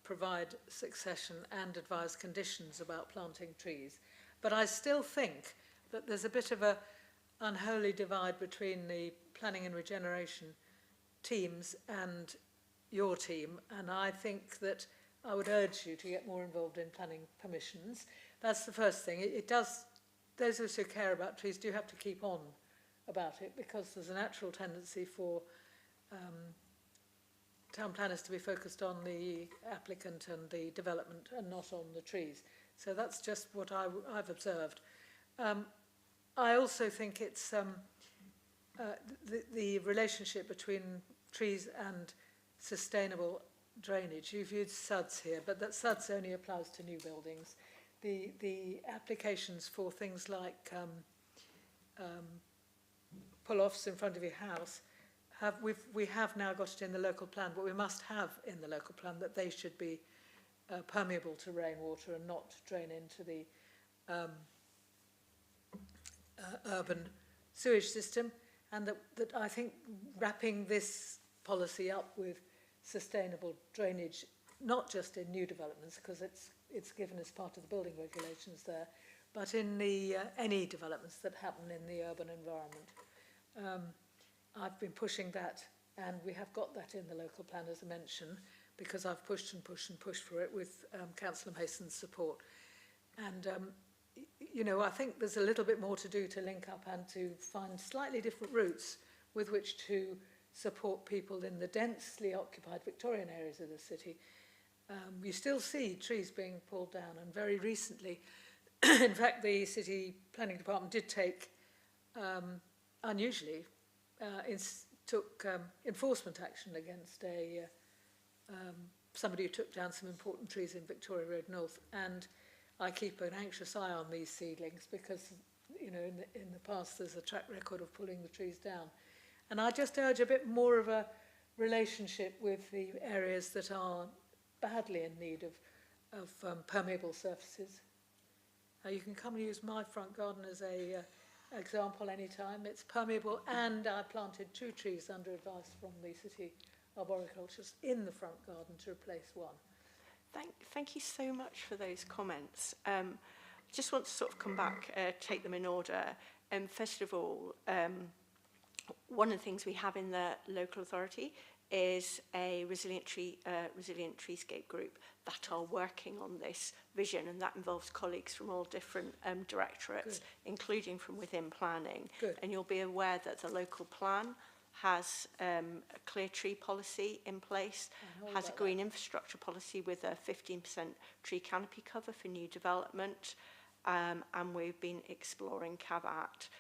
Speaker 5: provide succession and advise conditions about planting trees. But I still think that there's a bit of a unholy divide between the planning and regeneration teams and your team, and I think that I would urge you to get more involved in planning permissions. That's the first thing. It does, those of us who care about trees do have to keep on about it, because there's a natural tendency for town planners to be focused on the applicant and the development and not on the trees. So that's just what I've observed. I also think it's the relationship between trees and sustainable drainage. You've used SUDS here, but that SUDS only applies to new buildings. The applications for things like pull-offs in front of your house, we have now got it in the local plan, but we must have in the local plan that they should be permeable to rainwater and not drain into the urban sewage system, and that I think wrapping this policy up with sustainable drainage, not just in new developments, because it's given as part of the building regulations there, but in the any developments that happen in the urban environment. I've been pushing that, and we have got that in the local plan, as I mentioned, because I've pushed and pushed and pushed for it with Councillor Mason's support. And, you know, I think there's a little bit more to do to link up and to find slightly different routes with which to support people in the densely occupied Victorian areas of the city. You still see trees being pulled down, and very recently, in fact, the City Planning Department did take, unusually, took enforcement action against somebody who took down some important trees in Victoria Road North, and I keep an anxious eye on these seedlings because, you know, in the past there's a track record of pulling the trees down. And I just urge a bit more of a relationship with the areas that are badly in need of permeable surfaces. You can come and use my front garden as a example anytime. It's permeable, and I planted 2 trees under advice from the city arboriculturists in the front garden to replace one.
Speaker 3: Thank you so much for those comments. Just want to sort of come back, take them in order. First of all, one of the things we have in the local authority is a resilient treescape group that are working on this vision, and that involves colleagues from all different directorates, including from within planning.
Speaker 5: Good.
Speaker 3: And you'll be aware that the local plan has a clear tree policy in place, has a green infrastructure policy with a 15% tree canopy cover for new development, and we've been exploring CAVAT,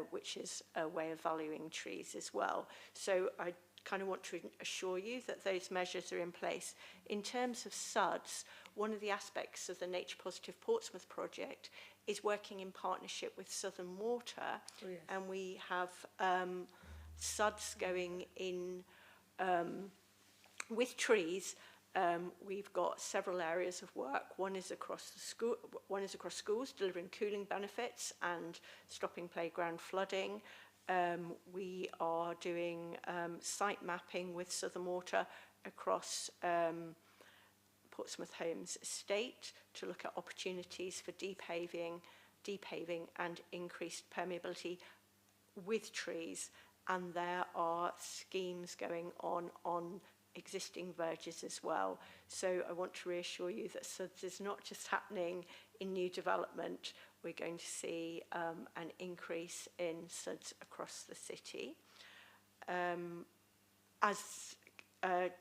Speaker 3: which is a way of valuing trees as well. So I kind of want to assure you that those measures are in place. In terms of SUDS, one of the aspects of the Nature Positive Portsmouth project is working in partnership with Southern Water, and we have SUDS going in with trees. We've got several areas of work. One is across schools, delivering cooling benefits and stopping playground flooding. We are doing site mapping with Southern Water across Portsmouth Homes estate to look at opportunities for depaving and increased permeability with trees. And there are schemes going on existing verges as well. So I want to reassure you that SUDS is not just happening in new development. We're going to see an increase in SUDS across the city. As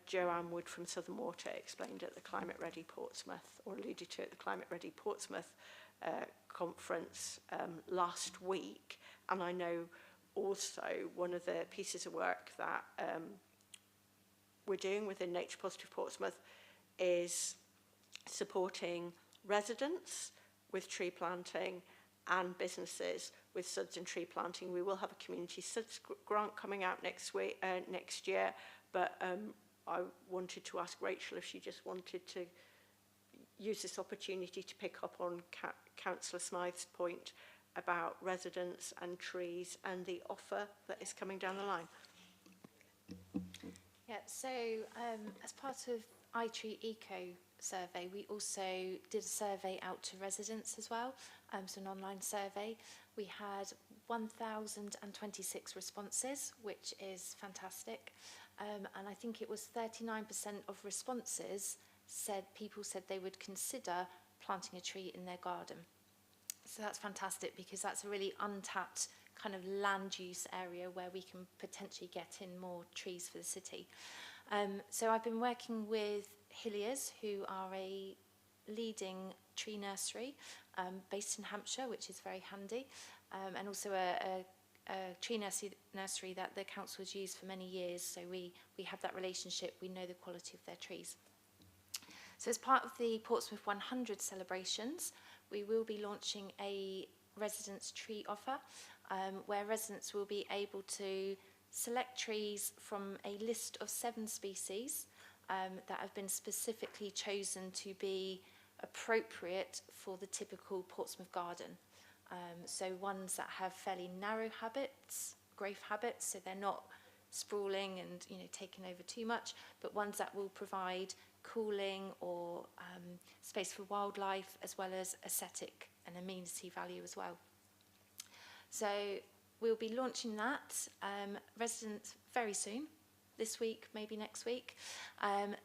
Speaker 3: Joanne Wood from Southern Water explained at the Climate Ready Portsmouth, or alluded to at the Climate Ready Portsmouth conference last week, and I know also one of the pieces of work that we're doing within Nature Positive Portsmouth is supporting residents with tree planting and businesses with SUDS and tree planting. We will have a community SUDS grant coming out next year, but I wanted to ask Rachel if she just wanted to use this opportunity to pick up on Councillor Smythe's point about residents and trees and the offer that is coming down the line.
Speaker 9: Yeah, so as part of iTree Eco survey, we also did a survey out to residents as well, so an online survey. We had 1,026 responses, which is fantastic. And I think it was 39% of responses people said they would consider planting a tree in their garden. So that's fantastic because that's a really untapped kind of land use area where we can potentially get in more trees for the city. So I've been working with Hilliers, who are a leading tree nursery based in Hampshire, which is very handy, and also a tree nursery that the council has used for many years, so we have that relationship, we know the quality of their trees. So as part of the Portsmouth 100 celebrations, we will be launching a residents tree offer, where residents will be able to select trees from a list of 7 species that have been specifically chosen to be appropriate for the typical Portsmouth garden. So ones that have fairly narrow growth habits, so they're not sprawling and taking over too much, but ones that will provide cooling or space for wildlife, as well as aesthetic and amenity value as well. So we'll be launching that. Residents very soon, this week, maybe next week.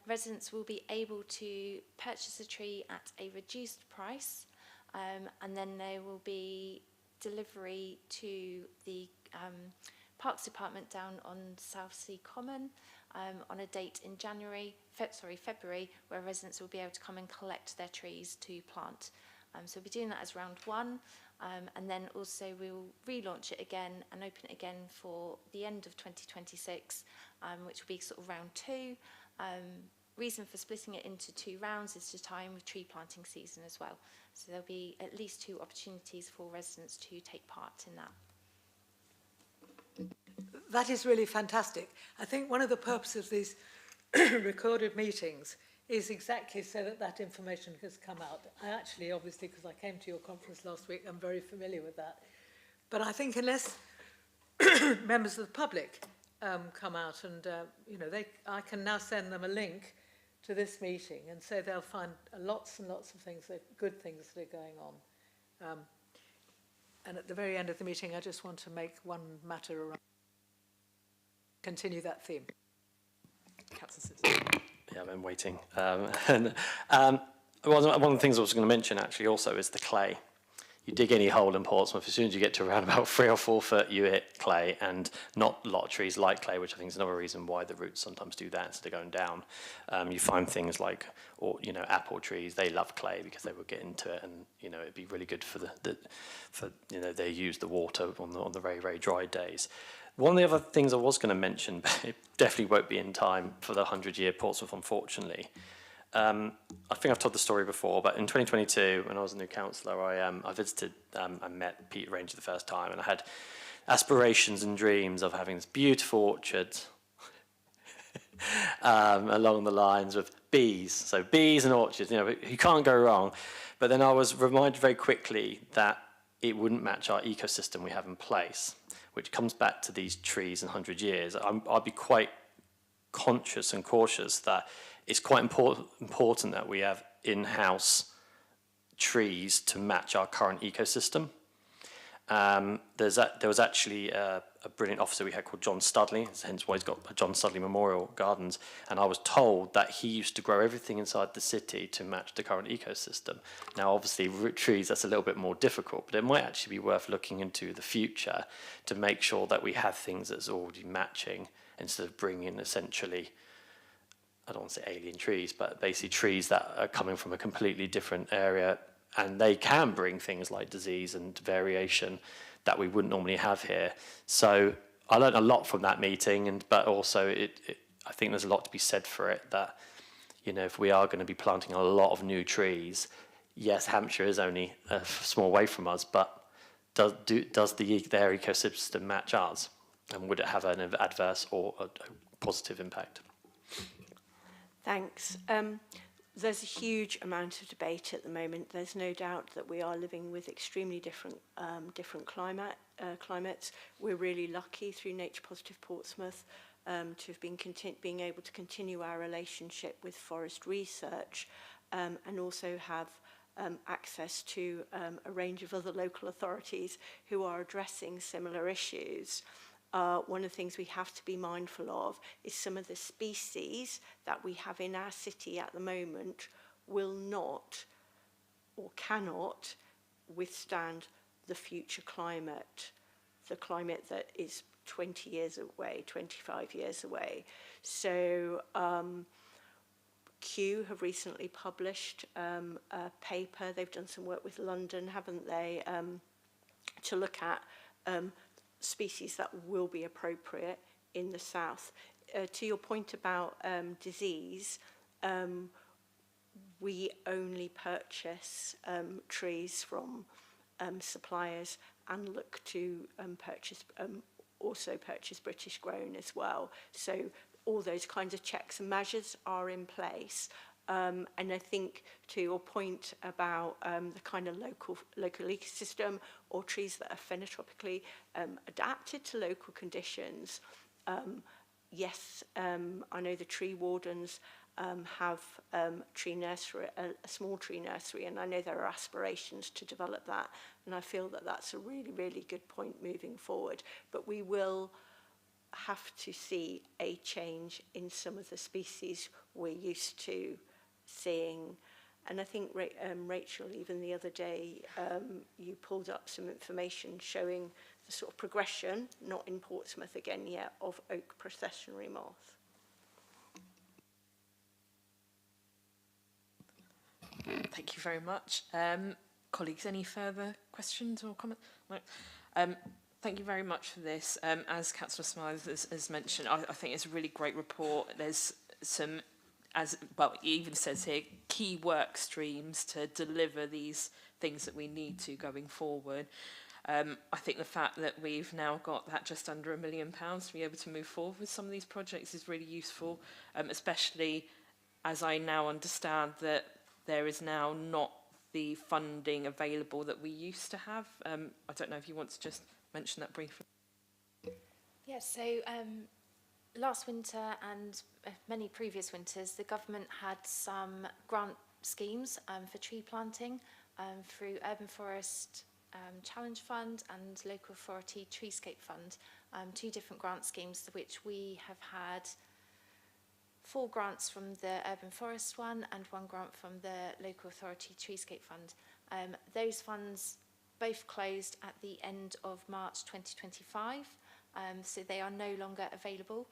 Speaker 9: Residents will be able to purchase a tree at a reduced price, and then there will be delivery to the Parks Department down on Southsea Common on a date in February, where residents will be able to come and collect their trees to plant. So we'll be doing that as round 1, and then also we'll relaunch it again and open it again for the end of 2026, which will be sort of round 2. Reason for splitting it into 2 rounds is to time with tree planting season as well. So there'll be at least 2 opportunities for residents to take part in that.
Speaker 5: That is really fantastic. I think one of the purposes of these recorded meetings is exactly so that that information has come out. I actually, obviously, because I came to your conference last week, I'm very familiar with that. But I think unless members of the public come out and, I can now send them a link to this meeting, and so they'll find lots and lots of things, good things that are going on. And at the very end of the meeting, I just want to make one matter around. Continue that theme.
Speaker 1: Councillor Simpson.
Speaker 6: Yeah, I've been waiting. One of the things I was going to mention actually also is the clay. You dig any hole in Portsmouth, as soon as you get to around about 3 or 4 foot, you hit clay, and not a lot of trees like clay, which I think is another reason why the roots sometimes do that instead of going down. You find things like, apple trees, they love clay because they will get into it, and it'd be really good for they use the water on the very, very dry days. One of the other things I was going to mention, but it definitely won't be in time for the 100-year Portsmouth, unfortunately. I think I've told the story before, but in 2022, when I was a new councillor, I visited and met Peter Ranger the first time, and I had aspirations and dreams of having this beautiful orchard along the lines of bees. So bees and orchards, you can't go wrong. But then I was reminded very quickly that it wouldn't match our ecosystem we have in place, which comes back to these trees in 100 years. I'd be quite conscious and cautious that it's quite important that we have in-house trees to match our current ecosystem. There was actually a brilliant officer we had called John Studley, hence why he's got John Studley Memorial Gardens, and I was told that he used to grow everything inside the city to match the current ecosystem. Now, obviously, trees, that's a little bit more difficult, but it might actually be worth looking into the future to make sure that we have things that's already matching instead of bringing essentially, I don't want to say alien trees, but basically trees that are coming from a completely different area, and they can bring things like disease and variation that we wouldn't normally have here. So I learned a lot from that meeting, but also I think there's a lot to be said for it, that if we are going to be planting a lot of new trees, yes, Hampshire is only a small way from us, but does their ecosystem match ours? And would it have an adverse or a positive impact?
Speaker 3: Thanks. There's a huge amount of debate at the moment. There's no doubt that we are living with extremely different climates. We're really lucky through Nature Positive Portsmouth to have been being able to continue our relationship with Forest Research and also have access to a range of other local authorities who are addressing similar issues. One of the things we have to be mindful of is some of the species that we have in our city at the moment will not or cannot withstand the future climate, the climate that is 20 years away, 25 years away. So Kew have recently published a paper. They've done some work with London, haven't they, to look at species that will be appropriate in the south. To your point about disease, we only purchase trees from suppliers and look to also purchase British grown as well. So all those kinds of checks and measures are in place. And I think to your point about the kind of local ecosystem or trees that are phenotropically adapted to local conditions, yes, I know the tree wardens have tree nursery, a small tree nursery, and I know there are aspirations to develop that, and I feel that that's a really, really good point moving forward. But we will have to see a change in some of the species we're used to seeing. And I think, Rachel, even the other day, you pulled up some information showing the sort of progression, not in Portsmouth again yet, of oak processionary moth.
Speaker 1: Thank you very much. Colleagues, any further questions or comments? No. Thank you very much for this. As Councillor Smythe has mentioned, I think it's a really great report. There's some, as well, it even says here, key work streams to deliver these things that we need to going forward. I think the fact that we've now got that just under £1 million to be able to move forward with some of these projects is really useful, especially as I now understand that there is now not the funding available that we used to have. I don't know if you want to just mention that briefly.
Speaker 9: Yes, so last winter and many previous winters, the government had some grant schemes for tree planting through Urban Forest Challenge Fund and Local Authority Treescape Fund, 2 different grant schemes, which we have had 4 grants from the Urban Forest one and 1 grant from the Local Authority Treescape Fund. Those funds both closed at the end of March 2025, so they are no longer available.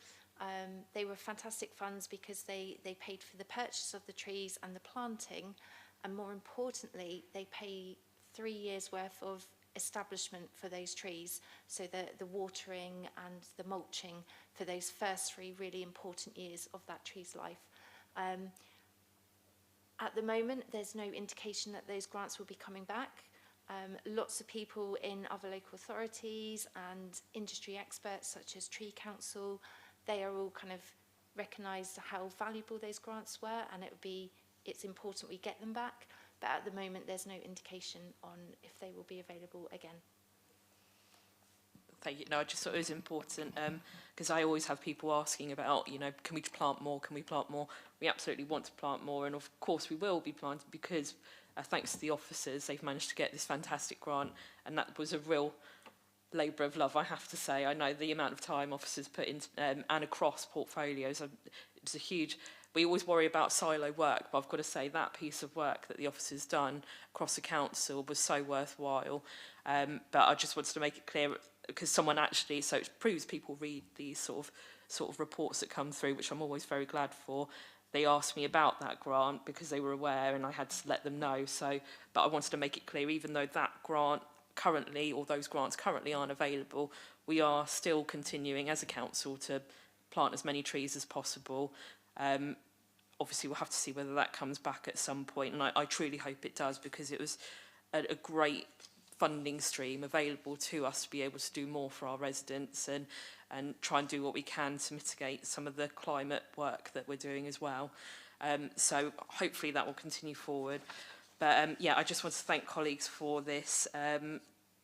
Speaker 9: They were fantastic funds because they paid for the purchase of the trees and the planting, and more importantly, they pay 3 years worth of establishment for those trees, so the watering and the mulching for those first 3 really important years of that tree's life. At the moment, there's no indication that those grants will be coming back. Lots of people in other local authorities and industry experts such as Tree Council, they are all kind of recognised how valuable those grants were, and it's important we get them back. But at the moment, there's no indication on if they will be available again.
Speaker 1: Thank you. No, I just thought it was important because I always have people asking about, can we plant more? Can we plant more? We absolutely want to plant more, and of course we will be planting because thanks to the officers, they've managed to get this fantastic grant, and that was a real labour of love, I have to say. I know the amount of time officers put in and across portfolios. It was a huge. We always worry about silo work, but I've got to say that piece of work that the officers done across the council was so worthwhile. But I just wanted to make it clear because someone actually, so it proves people read these sort of reports that come through, which I'm always very glad for. They asked me about that grant because they were aware, and I had to let them know. So, but I wanted to make it clear, even though that grant currently, or those grants currently aren't available, we are still continuing as a council to plant as many trees as possible. Obviously, we'll have to see whether that comes back at some point, and I truly hope it does because it was a great funding stream available to us to be able to do more for our residents and try and do what we can to mitigate some of the climate work that we're doing as well. So hopefully that will continue forward. But yeah, I just want to thank colleagues for this.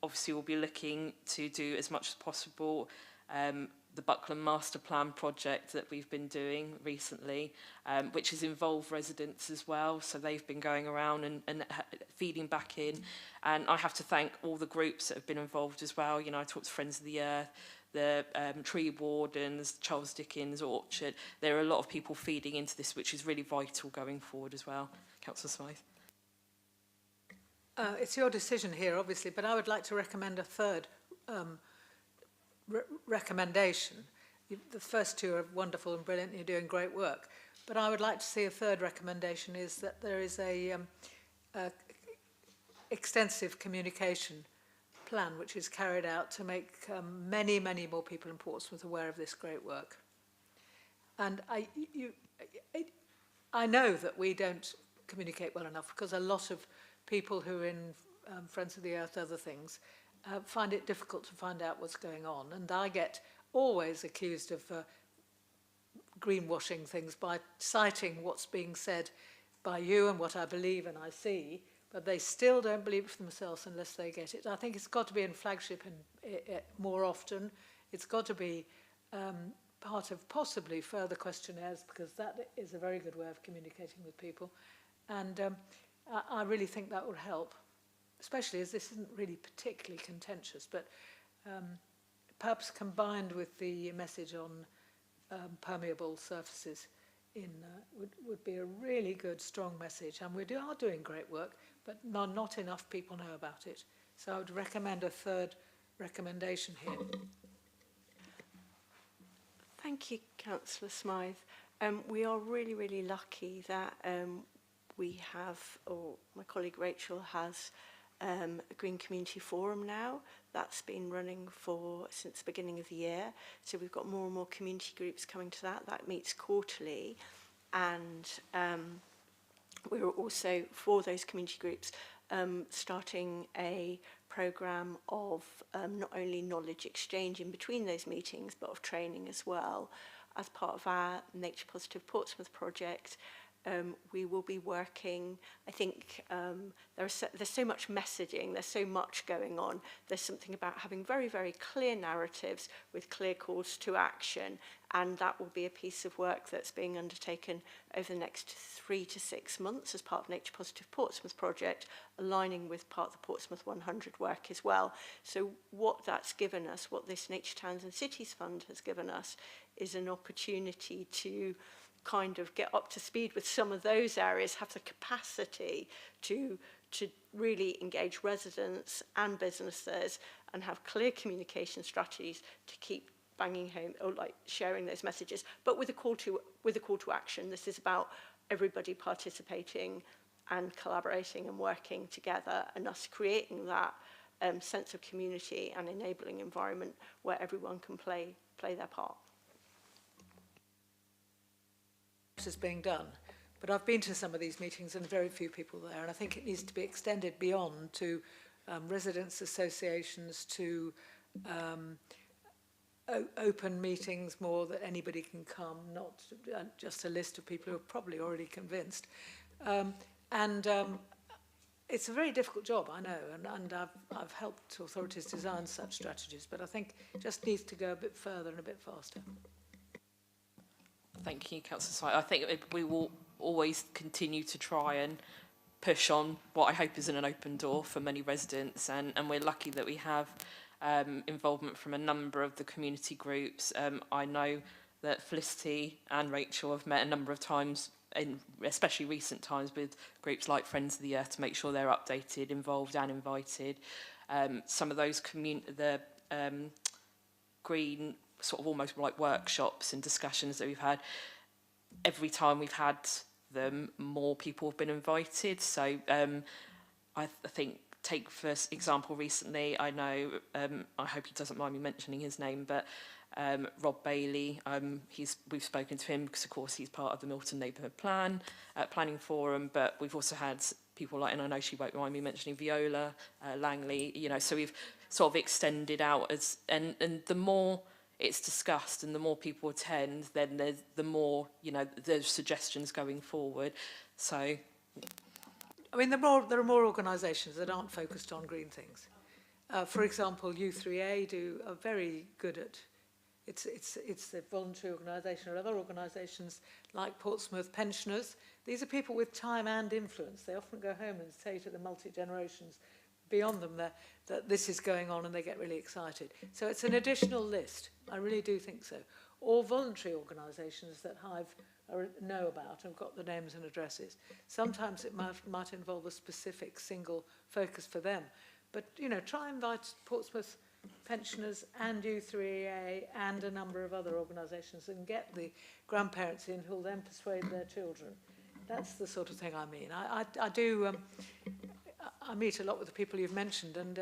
Speaker 1: Obviously, we'll be looking to do as much as possible. The Buckland Master Plan project that we've been doing recently, which has involved residents as well. So they've been going around and feeding back in. And I have to thank all the groups that have been involved as well. You know, I talked to Friends of the Earth, the Tree Wardens, Charles Dickens Orchard. There are a lot of people feeding into this, which is really vital going forward as well. Councillor Smythe.
Speaker 5: It's your decision here, obviously, but I would like to recommend a third recommendation. The first two are wonderful and brilliant, and you're doing great work. But I would like to see a third recommendation is that there is a extensive communication plan which is carried out to make many, many more people in Portsmouth aware of this great work. And I know that we don't communicate well enough because a lot of people who are in Friends of the Earth, other things, find it difficult to find out what's going on. And I get always accused of greenwashing things by citing what's being said by you and what I believe and I see, but they still don't believe it for themselves unless they get it. I think it's got to be in flagship and more often. It's got to be part of possibly further questionnaires, because that is a very good way of communicating with people. And I really think that would help, especially as this isn't really particularly contentious, but perhaps combined with the message on permeable surfaces would be a really good, strong message. And we are doing great work, but not enough people know about it. So I would recommend a third recommendation here.
Speaker 3: Thank you, Councillor Smythe. We are really, really lucky that we have, or my colleague Rachel has, a Green Community Forum now. That's been running since the beginning of the year. So we've got more and more community groups coming to that. That meets quarterly. And we're also, for those community groups, starting a programme of not only knowledge exchange in between those meetings, but of training as well. As part of our Nature Positive Portsmouth project, we will be working, I think there's so much messaging, there's so much going on. There's something about having very, very clear narratives with clear calls to action, and that will be a piece of work that's being undertaken over the next 3 to 6 months as part of Nature Positive Portsmouth project, aligning with part of the Portsmouth 100 work as well. So what that's given us, what this Nature Towns and Cities Fund has given us, is an opportunity to kind of get up to speed with some of those areas, have the capacity to really engage residents and businesses and have clear communication strategies to keep banging home or like sharing those messages, but with a call to action. This is about everybody participating and collaborating and working together, and us creating that sense of community and enabling environment where everyone can play their part.
Speaker 5: Is being done, but I've been to some of these meetings and very few people there, and I think it needs to be extended beyond to residents' associations, to open meetings more that anybody can come, not just a list of people who are probably already convinced. It's a very difficult job, I know, and I've helped authorities design such strategies, but I think it just needs to go a bit further and a bit faster.
Speaker 1: Thank you, Councillor Smythe. I think we will always continue to try and push on what I hope is an open door for many residents, and we're lucky that we have involvement from a number of the community groups. I know that Felicity and Rachel have met a number of times, in especially recent times, with groups like Friends of the Earth to make sure they're updated, involved and invited. Some of those green sort of almost like workshops and discussions that we've had, every time we've had them, more people have been invited. So I think, take for example recently, I know, I hope he doesn't mind me mentioning his name, but Rob Bailey, we've spoken to him because of course he's part of the Milton Neighbourhood Planning Forum, but we've also had people like, and I know she won't mind me mentioning Viola, Langley, you know, so we've sort of extended out and the more it's discussed and the more people attend, then there's the more, you know, there's suggestions going forward. So,
Speaker 5: I mean, there are more organisations that aren't focused on green things. For example, U3A are very good at, it's a voluntary organisation, or other organisations like Portsmouth Pensioners. These are people with time and influence. They often go home and say to the multi-generations beyond them that this is going on, and they get really excited. So it's an additional list. I really do think so. All voluntary organisations that Hive know about and have got the names and addresses. Sometimes it might involve a specific single focus for them. But, you know, try and invite Portsmouth Pensioners and U3A and a number of other organisations and get the grandparents in who'll then persuade their children. That's the sort of thing I mean. I do... I meet a lot with the people you've mentioned, and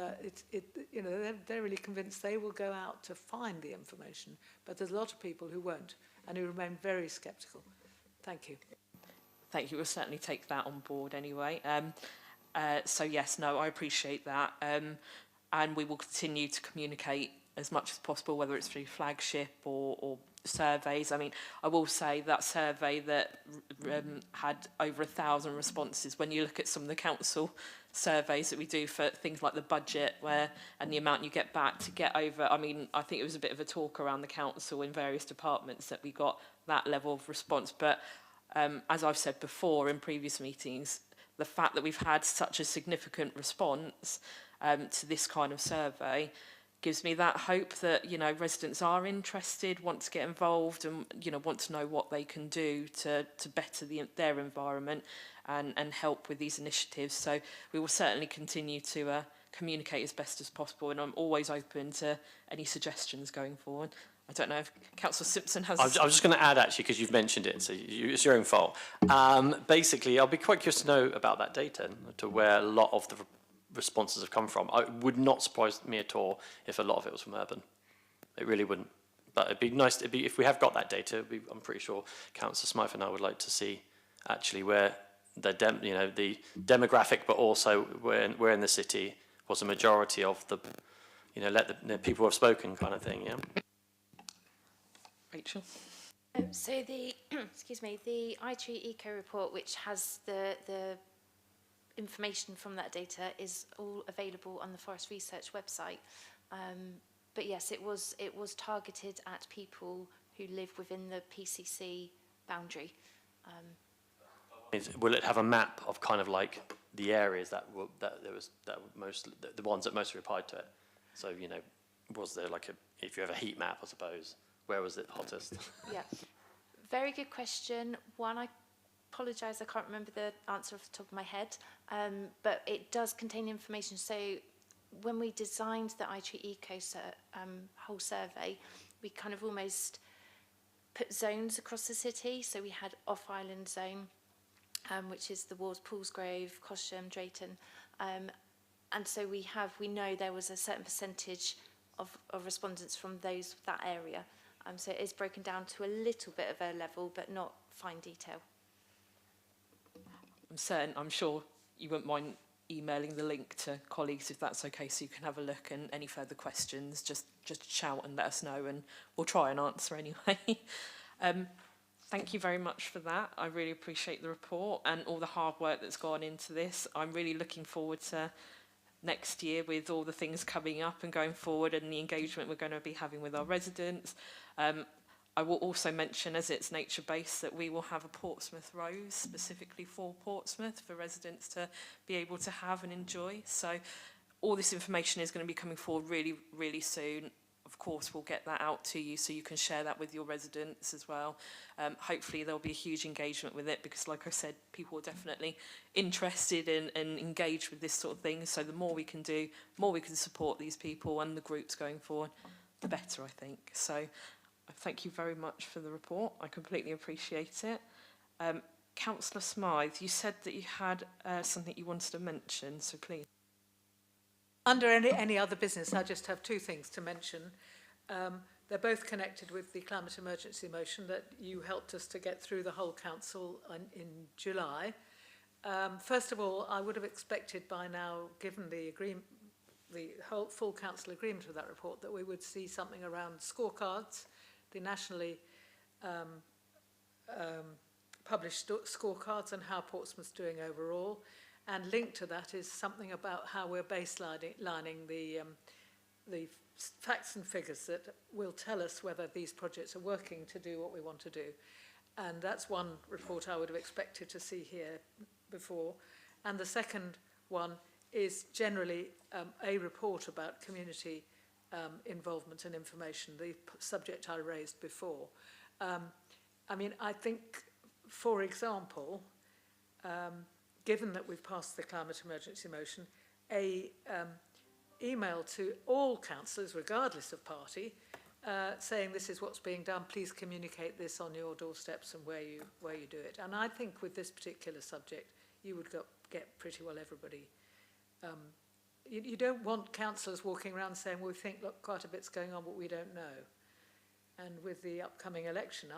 Speaker 5: you know, they're really convinced they will go out to find the information, but there's a lot of people who won't and who remain very sceptical. Thank you.
Speaker 1: thank you. We'll certainly take that on board anyway. So yes, no, I appreciate that. And we will continue to communicate as much as possible, whether it's through flagship or surveys. I mean, I will say that survey that had over 1,000 responses, when you look at some of the council surveys that we do for things like the budget and the amount you get back to get over, I mean, I think it was a bit of a talk around the council in various departments that we got that level of response. But as I've said before in previous meetings, the fact that we've had such a significant response to this kind of survey gives me that hope that, you know, residents are interested, want to get involved and, you know, want to know what they can do to better their environment and help with these initiatives. So we will certainly continue to communicate as best as possible, and I'm always open to any suggestions going forward. I don't know if Councillor Simpson has...
Speaker 6: I was just going to add, actually, because you've mentioned it, so it's your own fault. Basically, I'll be quite curious to know about that data, to where a lot of the responses have come from. It would not surprise me at all if a lot of it was from urban. It really wouldn't. But it'd be nice, if we have got that data, I'm pretty sure Councillor Smythe and I would like to see actually where the demographic, but also where in the city was a majority of the, you know, let the people who have spoken kind of thing, yeah?
Speaker 1: Rachel?
Speaker 9: So the, excuse me, the iTree Eco report, which has the information from that data, is all available on the Forest Research website. But yes, it was targeted at people who live within the PCC boundary.
Speaker 6: Will it have a map of kind of like the areas the ones that most replied to it? So, you know, was there like if you have a heat map, I suppose, where was it hottest?
Speaker 9: Yeah, very good question. One, I apologise, I can't remember the answer off the top of my head, but it does contain information. So when we designed the iTree Eco whole survey, we kind of almost put zones across the city. So we had off-island zone, which is the wards, Poolsgrove, Cosham, Drayton, and so we know there was a certain percentage of respondents from that area. So it is broken down to a little bit of a level, but not fine detail.
Speaker 1: I'm sure you wouldn't mind emailing the link to colleagues if that's okay, so you can have a look, and any further questions, just shout and let us know, and we'll try and answer anyway. Thank you very much for that. I really appreciate the report and all the hard work that's gone into this. I'm really looking forward to next year with all the things coming up and going forward and the engagement we're going to be having with our residents. I will also mention, as it's nature-based, that we will have a Portsmouth Rose specifically for Portsmouth for residents to be able to have and enjoy. So all this information is going to be coming forward really, really soon. Of course, we'll get that out to you so you can share that with your residents as well. Hopefully there'll be a huge engagement with it because, like I said, people are definitely interested in and engaged with this sort of thing. So the more we can do, more we can support these people and the groups going forward, the better, I think. So thank you very much for the report. I completely appreciate it. Councillor Smythe, you said that you had something you wanted to mention, so please.
Speaker 5: Under any other business, I just have two things to mention. They're both connected with the climate emergency motion that you helped us to get through the whole council in July. First of all, I would have expected by now, given the the whole full council agreement with that report, that we would see something around scorecards, the nationally published scorecards and how Portsmouth's doing overall. And linked to that is something about how we're baselining the facts and figures that will tell us whether these projects are working to do what we want to do. And that's one report I would have expected to see here before. And the second one is generally a report about community involvement and information, the subject I raised before. I mean, I think, for example, given that we've passed the climate emergency motion, a email to all councillors, regardless of party, saying this is what's being done, please communicate this on your doorsteps and where you do it. And I think with this particular subject, you would get pretty well everybody. You don't want councillors walking around saying, well, we think, look, quite a bit's going on, but we don't know. And with the upcoming election,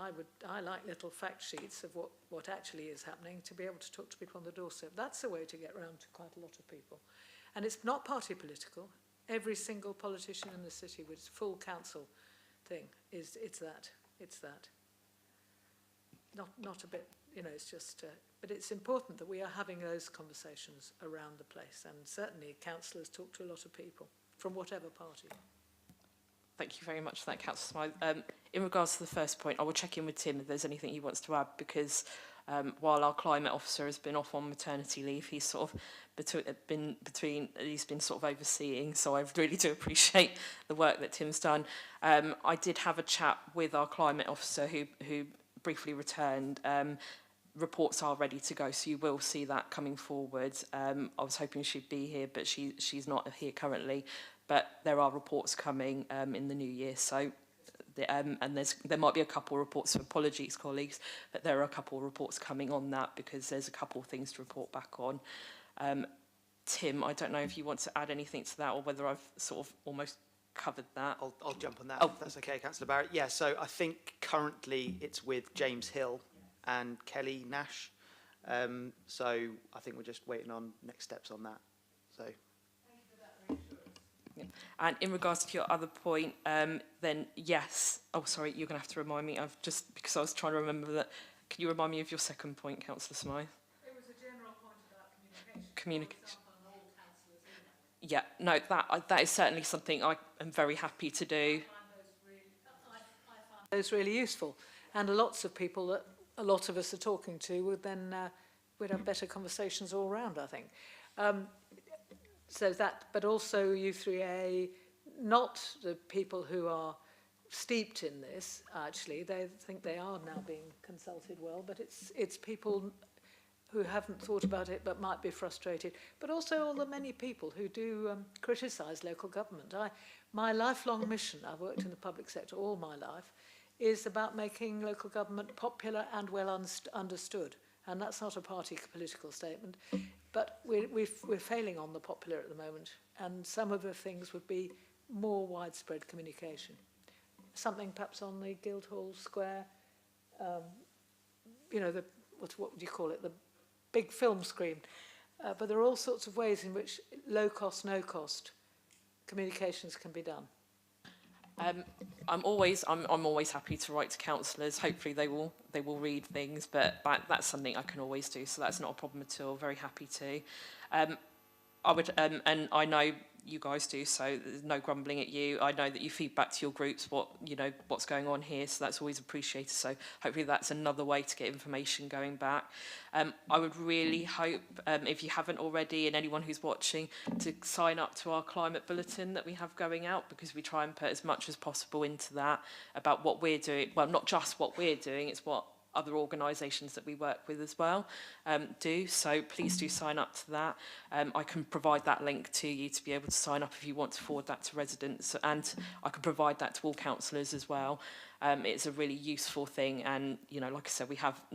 Speaker 5: I like little fact sheets of what actually is happening to be able to talk to people on the doorstep. That's a way to get round to quite a lot of people. And it's not party political. Every single politician in the city with its full council thing it's that. Not a bit, you know, it's just, but it's important that we are having those conversations around the place. And certainly councillors talk to a lot of people from whatever party.
Speaker 1: Thank you very much for that, Councillor Smythe. In regards to the first point, I will check in with Tim if there's anything he wants to add, because while our climate officer has been off on maternity leave, he's sort of he's been sort of overseeing, so I really do appreciate the work that Tim's done. I did have a chat with our climate officer who briefly returned. Reports are ready to go, so you will see that coming forward. I was hoping she'd be here, but she's not here currently. But there are reports coming in the new year, so and there might be a couple of reports, so apologies colleagues, but there are a couple of reports coming on that because there's a couple of things to report back on. Tim, I don't know if you want to add anything to that or whether I've sort of almost covered that.
Speaker 7: I'll jump on that, if that's okay, Councillor Barrett. Yeah, so I think currently it's with James Hill and Kelly Nash. So I think we're just waiting on next steps on that. So.
Speaker 1: Yeah. And in regards to your other point, then yes. Oh, sorry, you're going to have to remind me. Because I was trying to remember that. Can you remind me of your second point, Councillor Smythe?
Speaker 5: It was a general point about communication.
Speaker 1: Yeah, no, that is certainly something I am very happy to do.
Speaker 5: I find those really useful, and lots of people that a lot of us are talking to would then we'd have better conversations all around, I think. So that, but also U3A, not the people who are steeped in this, actually, they think they are now being consulted well, but it's people who haven't thought about it but might be frustrated, but also all the many people who do criticise local government. My lifelong mission, I've worked in the public sector all my life, is about making local government popular and well understood. And that's not a party political statement, but we're failing on the popular at the moment. And some of the things would be more widespread communication. Something perhaps on the Guildhall Square, you know, what would you call it, the big film screen. But there are all sorts of ways in which low cost, no cost communications can be done.
Speaker 1: I'm always happy to write to councillors. Hopefully they will read things, but that's something I can always do, so that's not a problem at all. Very happy to. I would, and I know you guys do, so there's no grumbling at you. I know that you feed back to your groups what's going on here, so that's always appreciated. So hopefully that's another way to get information going back. I would really hope, if you haven't already, and anyone who's watching, to sign up to our climate bulletin that we have going out, because we try and put as much as possible into that about what we're doing. Well, not just what we're doing, it's what other organisations that we work with as well do. So please do sign up to that. I can provide that link to you to be able to sign up if you want to forward that to residents, and I can provide that to all councillors as well. It's a really useful thing, and you know, like I said,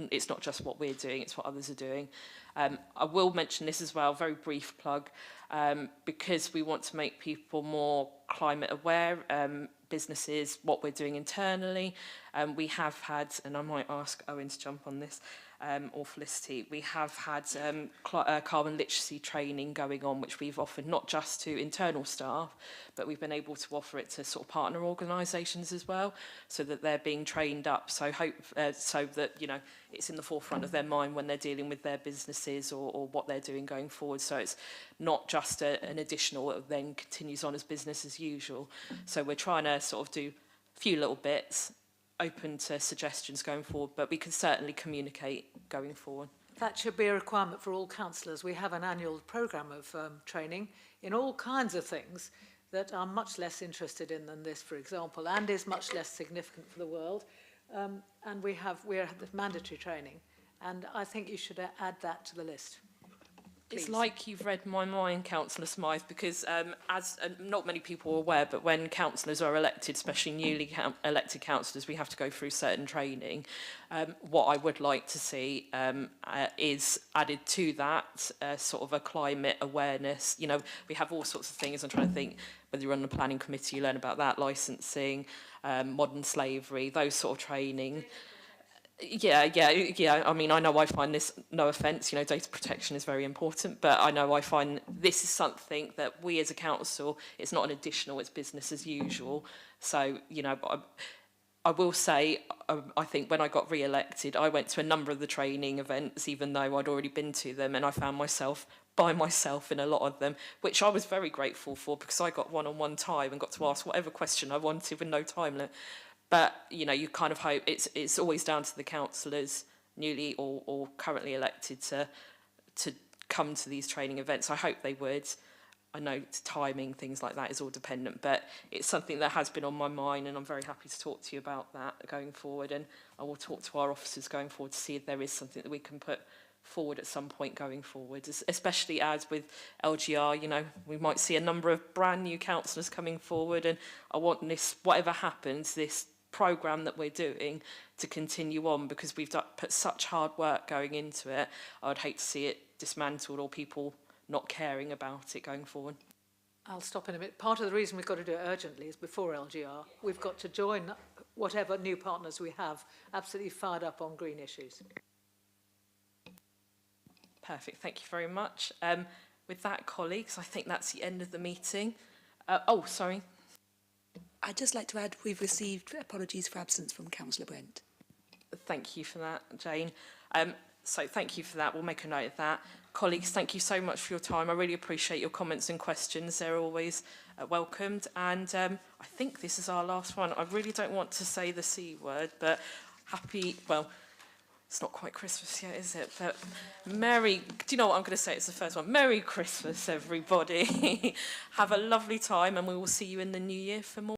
Speaker 1: it's not just what we're doing, it's what others are doing. I will mention this as well, very brief plug, because we want to make people more climate aware, businesses, what we're doing internally. We have had, and I might ask Owen to jump on this, or Felicity, we have had carbon literacy training going on, which we've offered not just to internal staff, but we've been able to offer it to sort of partner organisations as well, so that they're being trained up. So so that, you know, it's in the forefront of their mind when they're dealing with their businesses or what they're doing going forward. So it's not just an additional that then continues on as business as usual. So we're trying to sort of do a few little bits, open to suggestions going forward, but we can certainly communicate going forward.
Speaker 5: That should be a requirement for all councillors. We have an annual programme of training in all kinds of things that are much less interested in than this, for example, and is much less significant for the world. And we're the mandatory training, and I think you should add that to the list.
Speaker 1: It's
Speaker 5: Please.
Speaker 1: like you've read my mind, Councillor Smythe, because as not many people are aware, but when councillors are elected, especially newly elected councillors, we have to go through certain training. What I would like to see is added to that sort of a climate awareness. You know, we have all sorts of things. I'm trying to think, whether you're on the planning committee, you learn about that, licensing, modern slavery, those sort of training. Yeah. I mean, I know I find this, no offence, you know, data protection is very important, but I know I find this is something that we as a council, it's not an additional, it's business as usual. So, you know, I will say, I think when I got re-elected, I went to a number of the training events, even though I'd already been to them, and I found myself by myself in a lot of them, which I was very grateful for, because I got one-on-one time and got to ask whatever question I wanted with no time limit. But, you know, you kind of hope it's always down to the councillors, newly or currently elected, to come to these training events. I hope they would. I know timing, things like that is all dependent, but it's something that has been on my mind, and I'm very happy to talk to you about that going forward. And I will talk to our officers going forward to see if there is something that we can put forward at some point going forward, especially as with LGR, you know, we might see a number of brand new councillors coming forward, and I want this, whatever happens, this programme that we're doing to continue on, because we've put such hard work going into it. I would hate to see it dismantled or people not caring about it going forward.
Speaker 5: I'll stop in a minute. Part of the reason we've got to do it urgently is before LGR, we've got to join whatever new partners we have, absolutely fired up on green issues.
Speaker 1: Perfect, thank you very much. With that, colleagues, I think that's the end of the meeting. Oh, sorry.
Speaker 2: I'd just like to add, we've received apologies for absence from Councillor Brent.
Speaker 1: Thank you for that, Jane. So thank you for that. We'll make a note of that. Colleagues, thank you so much for your time. I really appreciate your comments and questions. They're always welcomed. And I think this is our last one. I really don't want to say the C word, but well, it's not quite Christmas yet, is it? But do you know what I'm going to say? It's the first one. Merry Christmas, everybody. Have a lovely time, and we will see you in the new year for more.